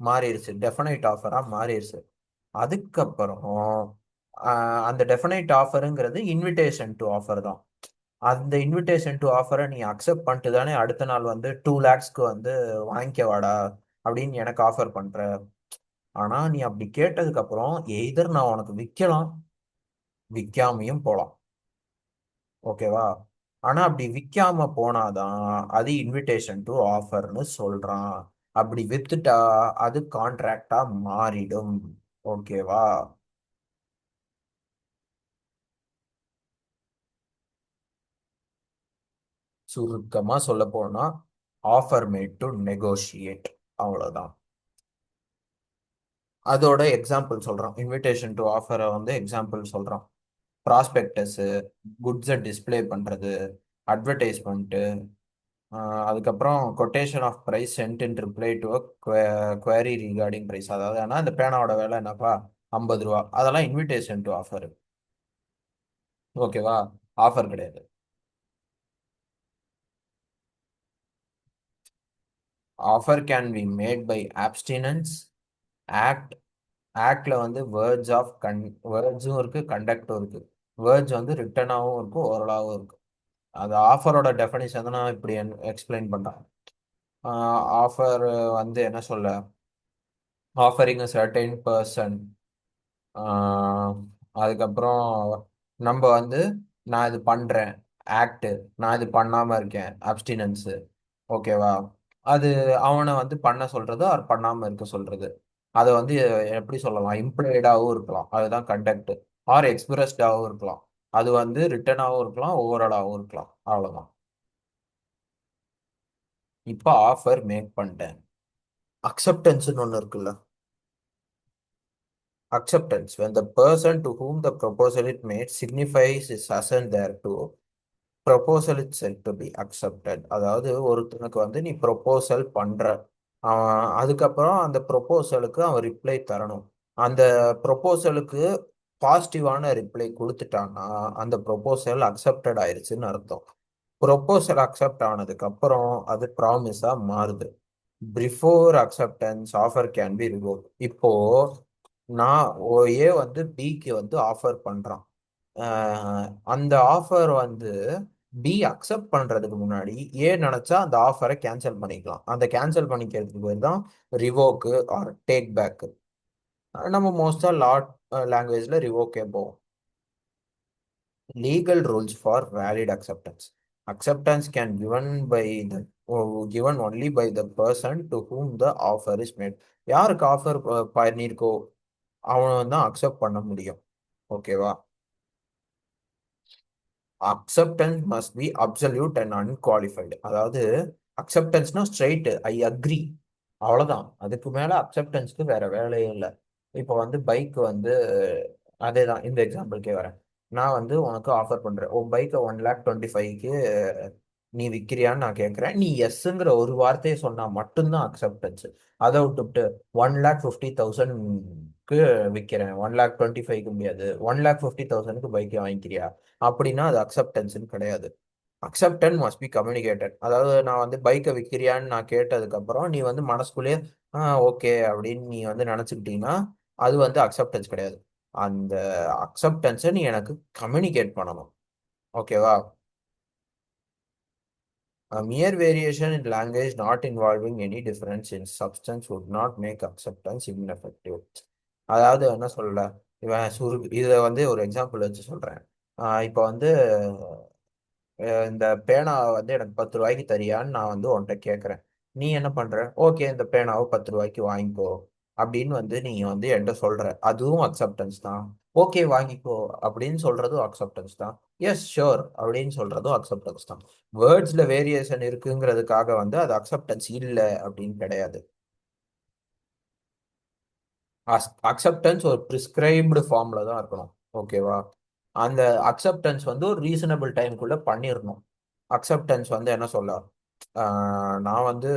மாறிடுச்சு, டெஃபினைட் ஆஃபரா மாறிடுச்சு. அதுக்கப்புறம் அந்த டெஃபினைட் ஆஃபருங்கிறது இன்விடேஷன் டு ஆஃபர் தான். அந்த இன்விடேஷன் டு ஆஃபரை நீ அக்செப்ட் பண்ணிட்டு தானே அடுத்த நாள் வந்து 2 லேக்ஸ்க்கு வந்து வாங்கிக்க வாடா அப்படின்னு எனக்கு ஆஃபர் பண்ற. ஆனா நீ அப்படி கேட்டதுக்கு அப்புறம் எய்தர் நான் உனக்கு விற்கலாம், விற்காமையும் போலாம். ஓகேவா? ஆனா அப்படி விற்காம போனாதான் அது இன்விடேஷன் டு ஆஃபர்னு சொல்றான். அப்படி வித்துட்டா அது கான்ட்ராக்டா மாறிடும். ஓகேவா? சுருக்கமா சொல்ல போனா, ஆஃபர் மேட் டு நெகோஷியேட், அவ்வளவுதான். அதோட எக்ஸாம்பிள் சொல்றோம், இன்விடேஷன் டு ஆஃபரை வந்து எக்ஸாம்பிள் சொல்றோம். ப்ராஸ்பெக்டஸு, குட்ஸை டிஸ்ப்ளே பண்றது, அட்வர்டைஸ்மெண்ட்டு, அதுக்கப்புறம் quotation of price sent in reply to a query regarding price. அதாவது ஏன்னா இந்த பேனாவோட விலை என்னப்பா, 50 ரூபா, அதெல்லாம் இன்விடேஷன் டு ஆஃபர். ஓகேவா? ஆஃபர் கிடையாது. Offer can be made by abstinence, act. ஆக்ட்ல வந்து வேர்ட்ஸும் இருக்கு, கண்டக்டும் இருக்கு. வேர்ட்ஸ் வந்து ரிட்டனாகவும் இருக்கும், ஓரலாகவும் இருக்கு. அது ஆஃபரோட டெஃபினிஷன் தான் நான் இப்படி எக்ஸ்பிளைன் பண்றேன். ஆஃபர் வந்து என்ன சொல்ல, ஆஃபரிங் அ சர்டைன் பர்சன். அதுக்கப்புறம் நம்ம வந்து நான் இது பண்றேன், ஆக்ட். நான் இது பண்ணாம இருக்கேன், அப்டினன்ஸ். ஓகேவா? அது அவனை வந்து பண்ண சொல்றது அவர் பண்ணாம இருக்க சொல்றது. அதை வந்து எப்படி சொல்லலாம், இம்ப்ளாய்டாகவும் இருக்கலாம், அதுதான் கண்டக்ட். ஆர் எக்ஸ்பிரஸ்டாகவும் இருக்கலாம், அது வந்து ரிட்டனாகவும் இருக்கலாம், ஓவராலாகவும் இருக்கலாம். அவ்வளவுதான். இப்போ ஆஃபர் மேக் பண்ணிட்டேன். அக்செப்டன்ஸ்னு ஒன்று இருக்குல்ல. Acceptance, when the person to whom the proposal is made signifies his assent thereto, proposal it sell to be accepted. அதாவது ஒருத்தனுக்கு வந்து நீ ப்ரொபோசல் பண்ற, அவன் அதுக்கப்புறம் அந்த ப்ரொபோசலுக்கு அவன் ரிப்ளை தரணும். அந்த ப்ரொபோசலுக்கு பாசிட்டிவான ரிப்ளை கொடுத்துட்டான்னா அந்த ப்ரொபோசல் அக்செப்டட் ஆயிருச்சுன்னு அர்த்தம். ப்ரொபோசல் அக்செப்ட் ஆனதுக்கு அப்புறம் அது ப்ராமிஸா மாறுது. Before acceptance offer can B revoke. இப்போ நான் ஏ வந்து பிக்கு வந்து ஆஃபர் பண்றான். அந்த ஆஃபர் வந்து பி அக்செப்ட் பண்றதுக்கு முன்னாடி ஏ நினைச்சா அந்த ஆஃபரை கேன்சல் பண்ணிக்கலாம். அந்த கேன்சல் பண்ணிக்கிறதுக்கு பேர் தான் ரிவோக்கு ஆர் டேக் பேக். நம்ம மோஸ்டா லாங்குவேஜ்ல ரிவோக்கே போவோம். Legal rules for valid acceptance. Acceptance can given only by the person to whom the offer is made. யாருக்கு ஆஃபர் பண்ணியிருக்கோ அவன் தான் அக்செப்ட் பண்ண முடியும். ஓகேவா? Acceptance must be absolute and unqualified. அதாவது அக்செப்டன்ஸ்னா ஸ்ட்ரைட் ஐ அக்ரி, அவ்வளவுதான். அதுக்கு மேல அக்செப்டன்ஸ்க்கு வேற வேலையே இல்லை. இப்போ வந்து பைக் வந்து அதே தான், இந்த எக்ஸாம்பிளுக்கே வரேன். நான் வந்து உனக்கு ஆஃபர் பண்றேன், உன் பைக்கை 1,25,000க்கு நீ விற்கிறியான்னு நான் கேட்குறேன். நீ எஸ்ங்கிற ஒரு வார்த்தையை சொன்னா மட்டும்தான் அக்செப்டன்ஸ். அதை விட்டுவிட்டு 1,50,000க்கு விற்கிறேன், 1,25,000க்கு முடியாது, 1,50,000க்கு பைக்கை வாங்கிக்கிறியா அப்படின்னா அது அக்செப்டன்ஸ்னு கிடையாது. Acceptance must be communicated. அதாவது நான் வந்து பைக்கை விற்கிறியான்னு நான் கேட்டதுக்கு அப்புறம் நீ வந்து மனசுக்குள்ளேயே ஓகே அப்படின்னு நீ வந்து நினச்சிக்கிட்டீங்கன்னா அது வந்து அக்செப்டன்ஸ் கிடையாது. அந்த அக்செப்டன்ஸை நீ எனக்கு கம்யூனிகேட் பண்ணணும். ஓகேவா? A mere variation in language not involving any difference in substance would not make acceptance ineffective. அதாவது என்ன சொல்ல, இதை வந்து ஒரு எக்ஸாம்பிள் வச்சு சொல்றேன். இப்போ வந்து இந்த பேனாவை வந்து எனக்கு 10 ரூபாய்க்கு தரியான்னு நான் வந்து உன்கிட்ட கேட்குறேன். நீ என்ன பண்ற? ஓகே, இந்த பேனாவை 10 ரூபாய்க்கு வாங்கிக்கோ அப்படின்னு வந்து நீ வந்து என்கிட்ட சொல்ற. அதுவும் அக்செப்டன்ஸ் தான். ஓகே வாங்கிக்கோ அப்படின்னு சொல்றதும் அக்செப்டன்ஸ் தான். எஸ் ஷோர் அப்படின்னு சொல்றதும் அக்செப்டன்ஸ் தான். வேர்ட்ஸ்ல வேரியேஷன் இருக்குங்கிறதுக்காக வந்து அது அக்செப்டன்ஸ் இல்லை அப்படின்னு கிடையாது. அக்செப்டன்ஸ் ஒரு ப்ரிஸ்கிரைப்டு ஃபார்ம்ல தான் இருக்கணும். ஓகேவா? அந்த அக்செப்டன்ஸ் வந்து ஒரு ரீசனபிள் டைம்குள்ள பண்ணிடணும். அக்செப்டன்ஸ் வந்து என்ன சொல்ல, நான் வந்து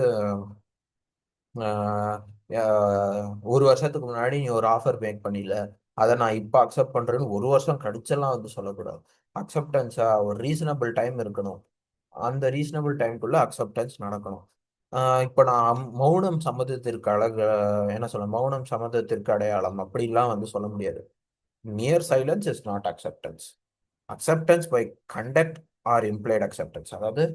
ஆஹ், ஒரு வருஷத்துக்கு முன்னாடி நீ ஒரு ஆஃபர் மேக் பண்ணில, அதை நான் இப்போ அக்செப்ட் பண்றேன்னு ஒரு வருஷம் கழிச்செல்லாம் வந்து சொல்லக்கூடாது. அக்செப்டன்ஸா ஒரு ரீசனபிள் டைம் இருக்கணும். அந்த ரீசனபிள் டைம்குள்ள அக்செப்டன்ஸ் நடக்கணும். இப்போ நான் மௌனம் சம்மதத்திற்கு என்ன சொல்ல, மௌனம் சம்மதத்திற்கு அடையாளம் அப்படிலாம் வந்து சொல்ல முடியாது. Mere silence is not acceptance. Acceptance by conduct or implied acceptance. அதாவது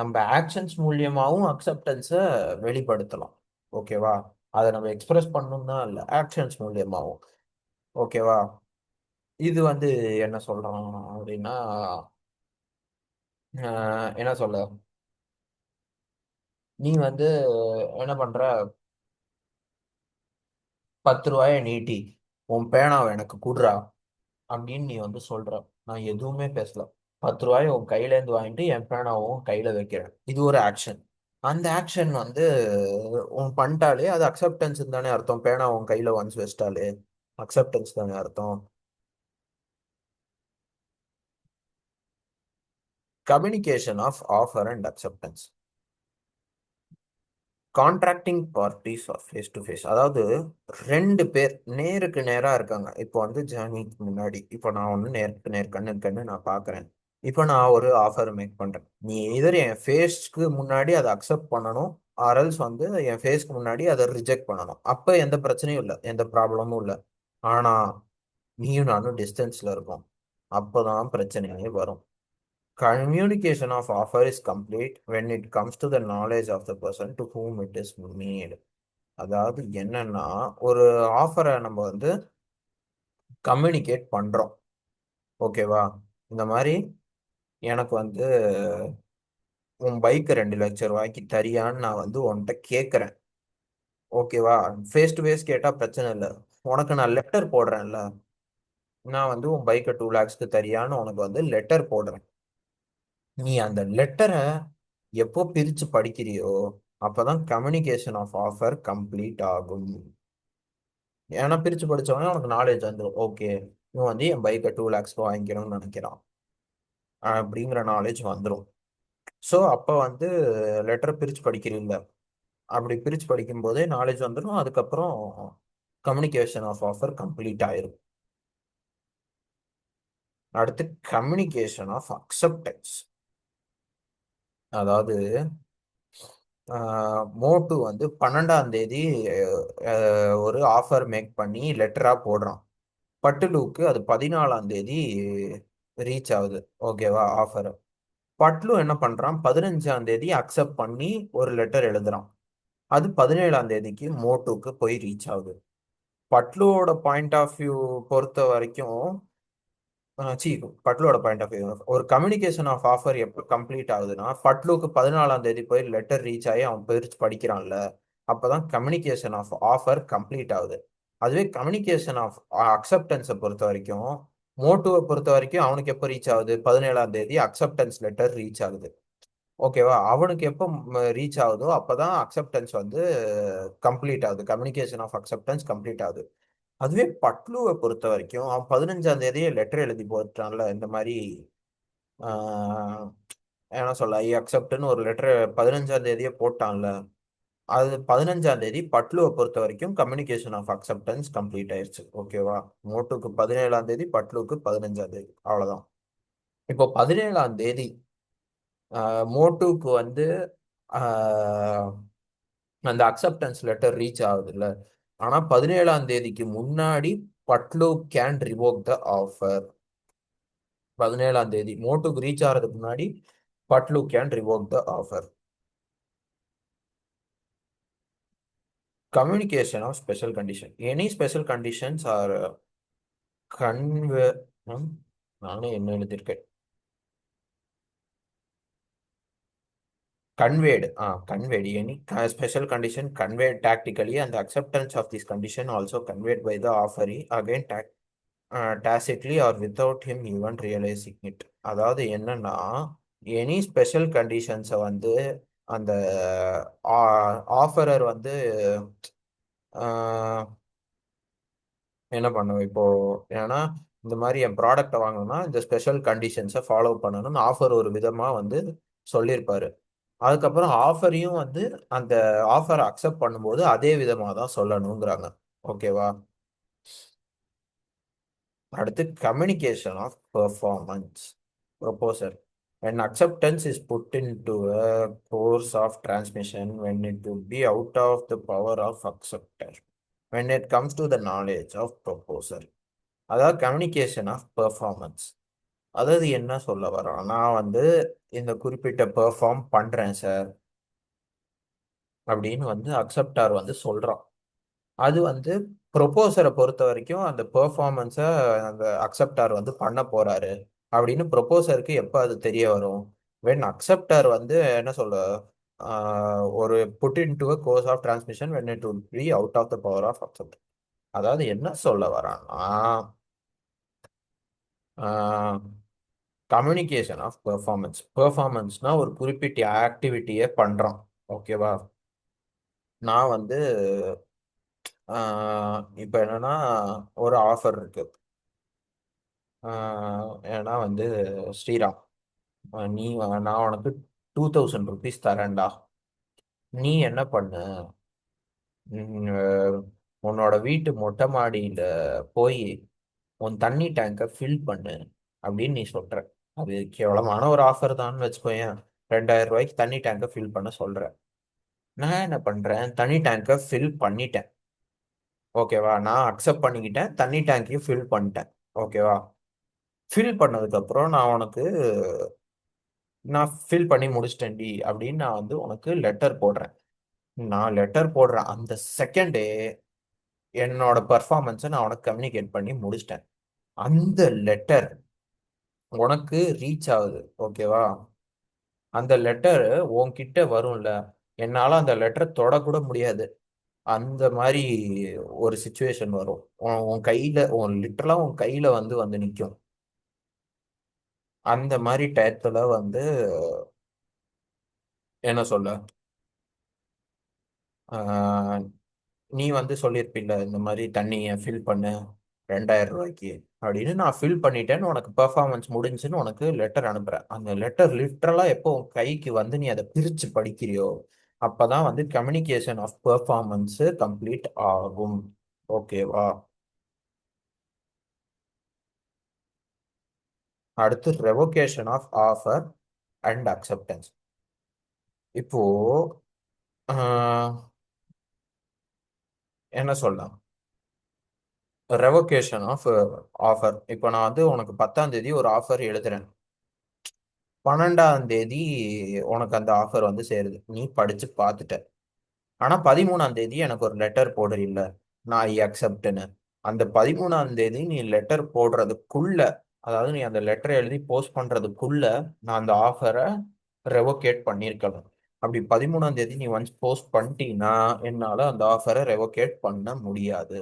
நம்ம ஆக்ஷன்ஸ் மூலியமாகவும் அக்செப்டன்ஸை வெளிப்படுத்தலாம். ஓகேவா? அதை நம்ம எக்ஸ்பிரஸ் பண்ணணும் தான் இல்லை, ஆக்ஷன்ஸ் மூலியமாகவும். ஓகேவா? இது வந்து என்ன சொல்றோம் அப்படின்னா என்ன சொல்ல, நீ வந்து என்ன பண்ற, 10 ரூபாயை நீட்டி உன் பேனாவை எனக்கு குடுறா அப்படின்னு நீ வந்து சொல்ற. நான் எதுவுமே பேசல, 10 ரூபாயை உன் கையில இருந்து வாங்கிட்டு என் பேனாவும் கையில வைக்கிறேன். இது ஒரு ஆக்ஷன். அந்த ஆக்ஷன் வந்து உன் பண்ணிட்டாலே அது அக்செப்டன்ஸ் தானே அர்த்தம். பேனா உன் கையில ஒன்ஸ் வச்சிட்டாலே அக்செப்டன்ஸ் தானே அர்த்தம். Communication of offer and acceptance. Contracting parties are face to face. அதாவது ரெண்டு பேர் நேருக்கு நேரா இருக்காங்க. இப்போ வந்து ஜானிக்கு முன்னாடி இப்போ நான் ஒன்று நேருக்கு நேர் கண்ணு கண்ணு நான் பார்க்குறேன். இப்போ நான் ஒரு ஆஃபர் மேக் பண்றேன். நீ எதிர் என் ஃபேஸ்க்கு முன்னாடி அதை அக்செப்ட் பண்ணணும், ஆர்எல்ஸ் வந்து என் ஃபேஸ்க்கு முன்னாடி அதை ரிஜெக்ட் பண்ணணும். அப்போ எந்த பிரச்சனையும் இல்லை, எந்த ப்ராப்ளமும் இல்லை. ஆனா நீயும் நானும் டிஸ்டன்ஸ்ல இருக்கோம், அப்போதான் பிரச்சனையே வரும். Communication of offer is complete when it comes to the knowledge of the person to whom it is made. அதாவது என்னன்னா, ஒரு ஆஃபரை நம்ம வந்து கம்யூனிகேட் பண்றோம். ஓகேவா? இந்த மாதிரி எனக்கு வந்து உன் பைக் 2,00,000 ரூபாய்க்கு தரியான்னு நான் வந்து உன்கிட்ட கேட்குறேன். ஓகேவா? ஃபேஸ் டு ஃபேஸ் கேட்டா பிரச்சனை இல்லை. உனக்கு நான் லெட்டர் போடுறேன்ல, நான் வந்து உன் பைக்கை 2 lakhsக்கு தரியான்னு உனக்கு வந்து லெட்டர் போடுறேன். நீ அந்த லெட்டரை எப்போ பிரிச்சு படிக்கிறியோ அப்பதான் கம்யூனிகேஷன் ஆஃப் ஆஃபர் கம்ப்ளீட் ஆகும். ஏன்னா பிரிச்சு படிச்சவொடனே உனக்கு நாலேஜ் வந்துடும். ஓகே, இவன் வந்து என் பைக்கை 2 lakhsக்கு வாங்கிக்கணும்னு நினைக்கிறான். அப்படிங்கிற நாலேஜ் வந்துடும். ஸோ அப்போ வந்து லெட்டர் பிரித்து படிக்கிறீங்க. அப்படி பிரித்து படிக்கும்போதே நாலேஜ் வந்துடும். அதுக்கப்புறம் கம்யூனிகேஷன் ஆஃப் ஆஃபர் கம்ப்ளீட் ஆயிரும். அடுத்து கம்யூனிகேஷன் ஆஃப் அக்செப்டன்ஸ். அதாவது மோட்டு வந்து 12ஆம் தேதி ஒரு ஆஃபர் மேக் பண்ணி லெட்டரா போடுறான். பட்டுலுக்கு அது 14ஆம் தேதி ரீச் ஆகுது. ஓகேவா ஆஃபர். பட்லு என்ன பண்றான், 15ஆம் தேதி அக்செப்ட் பண்ணி ஒரு லெட்டர் எழுதுறான். அது 17ஆம் தேதிக்கு மோட்டுக்கு போய் ரீச் ஆகுது. பட்லுவோட பாயிண்ட் ஆஃப் வியூ பொறுத்த வரைக்கும், சி பட்லுவோட பாயிண்ட் ஆஃப் வியூ, ஒரு கம்யூனிகேஷன் ஆஃப் ஆஃபர் எப்போ கம்ப்ளீட் ஆகுதுன்னா, பட்லுக்கு 14ஆம் தேதி போய் லெட்டர் ரீச் ஆகி அவன் பிரிச்சு படிக்கிறான்ல, அப்பதான் கம்யூனிகேஷன் ஆஃப் ஆஃபர் கம்ப்ளீட் ஆகுது. அதுவே கம்யூனிகேஷன் ஆஃப் அக்செப்டன்ஸை பொறுத்த வரைக்கும், மோட்டுவை பொறுத்த வரைக்கும் அவனுக்கு எப்போ ரீச் ஆகுது, 17ஆம் தேதி அக்செப்டன்ஸ் லெட்டர் ரீச் ஆகுது. ஓகேவா, அவனுக்கு எப்போ ரீச் ஆகுதோ அப்பதான் அக்செப்டன்ஸ் வந்து கம்ப்ளீட் ஆகுது, கம்யூனிகேஷன் ஆஃப் அக்செப்டன்ஸ் கம்ப்ளீட் ஆகுது. அதுவே பட்லுவை பொறுத்த வரைக்கும் அவன் 15ஆம் தேதியே லெட்டர் எழுதி போட்டான்ல, இந்த மாதிரி ஆஹ், என்ன சொல்ல, ஐ அக்செப்ட்னு ஒரு லெட்டர் 15ஆம் தேதியே போட்டான்ல, அது 15ஆம் தேதி பட்லுவை பொறுத்த வரைக்கும் கம்யூனிகேஷன் ஆஃப் அக்செப்டன்ஸ் கம்ப்ளீட் ஆயிருச்சு. ஓகேவா, மோட்டுக்கு 17ஆம் தேதி, பட்லுக்கு 15ஆம் தேதி, அவ்வளவுதான். இப்போ 17ஆம் தேதி மோட்டுக்கு வந்து ஆஹ், அந்த அக்செப்டன்ஸ் லெட்டர் ரீச் ஆகுதுல்ல. ஆனா 17ஆம் தேதிக்கு முன்னாடி Patlu can revoke the offer. 17ஆம் தேதி மோட்டுக்கு ரீச் ஆகிறதுக்கு முன்னாடி Patlu can revoke the offer. Communication of special condition. Any special conditions are convey நானே என்ன எழுதியிருக்கேன், conveyed conveyed any special condition conveyed tactically, and the acceptance of this condition also conveyed by the offeree again tacitly or without him even realizing it. அதாவது என்னன்னா, any special கண்டிஷன்ஸை வந்து அந்த offerer வந்து ஆஹ், என்ன பண்ணுவோம் இப்போ, ஏன்னா இந்த மாதிரி என் ப்ராடக்டை வாங்கணும்னா இந்த ஸ்பெஷல் கண்டிஷன்ஸை ஃபாலோ பண்ணணும்னு ஆஃபர் ஒரு விதமாக வந்து சொல்லியிருப்பாரு. அதுக்கப்புறம் ஆஃபரையும் வந்து அந்த ஆஃபரை அக்செப்ட் பண்ணும்போது அதே விதமாக தான் சொல்லணுங்கிறாங்க. ஓகேவா, அடுத்து communication of performance proposer. when acceptance is put into a course of transmission when it would be out of the power of acceptor when it comes to the knowledge of proposer. அதாவது communication of performance. அதாவது என்ன சொல்ல வரோம், நான் வந்து இந்த குறிப்பிட்ட perform பண்றேன் சார் அப்படின்னு வந்து அக்செப்டார் வந்து சொல்றான். அது வந்து ப்ரொபோசரை பொறுத்த வரைக்கும் அந்த பெர்ஃபார்மன்ஸை அந்த அக்செப்டார் வந்து பண்ண போறாரு அப்படின்னு ப்ரொபோசருக்கு எப்போ அது தெரிய வரும், வென் அக்செப்டார் வந்து என்ன சொல்ல, ஒரு put in to a course of transmission when it will be out of the power of accept. அதாவது என்ன சொல்ல வரான்னா, கம்யூனிகேஷன் ஆஃப் பெர்ஃபார்மன்ஸ். பெர்ஃபார்மன்ஸ்னா ஒரு குறிப்பிட்ட ஆக்டிவிட்டியை பண்றோம். ஓகேவா, நான் வந்து இப்போ என்னன்னா ஒரு ஆஃபர் இருக்கு. ஏன்னா வந்து ஸ்ரீராம், நான் உனக்கு 2000 ருபீஸ் தரேன்டா. நீ என்ன பண்ணு, உம், அஹ், உன்னோட வீட்டு மொட்டை மாடியில போய் உன் தண்ணி டேங்கை ஃபில் பண்ணு அப்படின்னு நீ சொல்ற. அது கேவலமான ஒரு ஆஃபர் தான் வச்சுக்கோயேன். 2000 ரூபாய்க்கு தண்ணி டேங்கை ஃபில் பண்ண சொல்ற. நான் என்ன பண்றேன், தண்ணி டேங்கை ஃபில் பண்ணிட்டேன். ஓகேவா, நான் அக்செப்ட் பண்ணிக்கிட்டேன், தண்ணி டேங்கையும் ஃபில் பண்ணிட்டேன். ஓகேவா, ஃபில் பண்ணதுக்கு அப்புறம் நான் ஃபில் பண்ணி முடிச்சிட்டேன்டி அப்படின்னு நான் வந்து உனக்கு லெட்டர் போடுறேன். நான் லெட்டர் போடுற அந்த செகண்டே என்னோட பர்ஃபார்மன்ஸை நான் உனக்கு கம்யூனிகேட் பண்ணி முடிச்சிட்டேன். அந்த லெட்டர் உனக்கு ரீச் ஆகுது. ஓகேவா, அந்த லெட்டர் உன்கிட்ட வரும்ல, என்னால அந்த லெட்டரை தொடக்கூட முடியாது. அந்த மாதிரி ஒரு சுச்சுவேஷன் வரும். உன் கையில, லிட்டரலா உன் கையில வந்து வந்து நிற்கும். அந்த மாதிரி டயத்துல வந்து என்ன சொல்ல, ஆஹ், நீ வந்து சொல்லியிருப்பில்ல இந்த மாதிரி தண்ணியை ஃபில் பண்ணு ரூ. 2000 அப்படின்னு நான் ஃபில் பண்ணிட்டேன்னு உனக்கு பெர்ஃபார்மன்ஸ் முடிஞ்சுன்னு உனக்கு லெட்டர் அனுப்புறேன். அந்த லெட்டர் லிட்ரலா எப்போ உன் கைக்கு வந்து நீ அதை பிரிச்சு படிக்கிறியோ அப்பதான் வந்து கம்யூனிகேஷன் ஆஃப் பெர்ஃபார்மன்ஸ் கம்ப்ளீட் ஆகும். ஓகேவா? அடுத்து revocation of offer and acceptance. இப்போ ஆஹ், என்ன சொல்லலாம், ரெவோகேஷன் ஆஃப் ஆஃபர். இப்போ நான் வந்து உனக்கு 10ஆம் தேதி ஒரு ஆஃபர் எழுதுறேன். 12ஆம் தேதி உனக்கு அந்த ஆஃபர் வந்து சேருது, நீ படிச்சு பார்த்துட்ட. ஆனா 13ஆம் தேதி எனக்கு ஒரு லெட்டர் போடுற இல்ல, நான் ஐ அக்செப்ட்னு. அந்த 13ஆம் தேதி நீ லெட்டர் போடுறதுக்குள்ள, அதாவது நீ அந்த லெட்டர் எழுதி போஸ்ட் பண்றதுக்குள்ள நான் அந்த ஆஃபரை ரெவோகேட் பண்ணியிருக்கணும். அப்படி 13ஆம் தேதி நீ ஒன்ஸ் போஸ்ட் பண்ணிட்டீங்கன்னா என்னால அந்த ஆஃபரை ரெவோகேட் பண்ண முடியாது.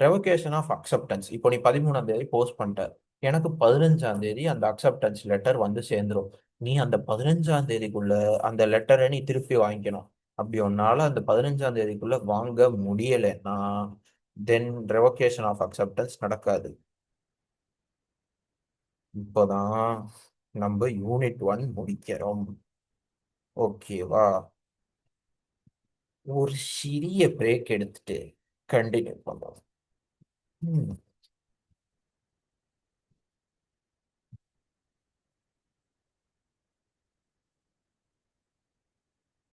Revocation of acceptance. இப்போ நீ 13ஆம் தேதி போஸ்ட் பண்ணிட்ட, எனக்கு 15ஆம் தேதி அந்த அக்செப்டன்ஸ் லெட்டர் வந்து சேர்ந்துரும். நீ அந்த 15ஆம் தேதிக்குள்ள அந்த லெட்டரை நீ திருப்பி வாங்கிக்கணும். அப்படி உன்னால அந்த 15ஆம் தேதிக்குள்ள வாங்க முடியலைன்னா தென் ரெவோகேஷன் ஆஃப் அக்செப்டன்ஸ் நடக்காது. இப்போதான் நம்ம யூனிட் 1 முடிக்கிறோம். ஓகேவா? ஒரு சிறிய பிரேக் எடுத்துட்டு கண்டினியூ பண்றோம்.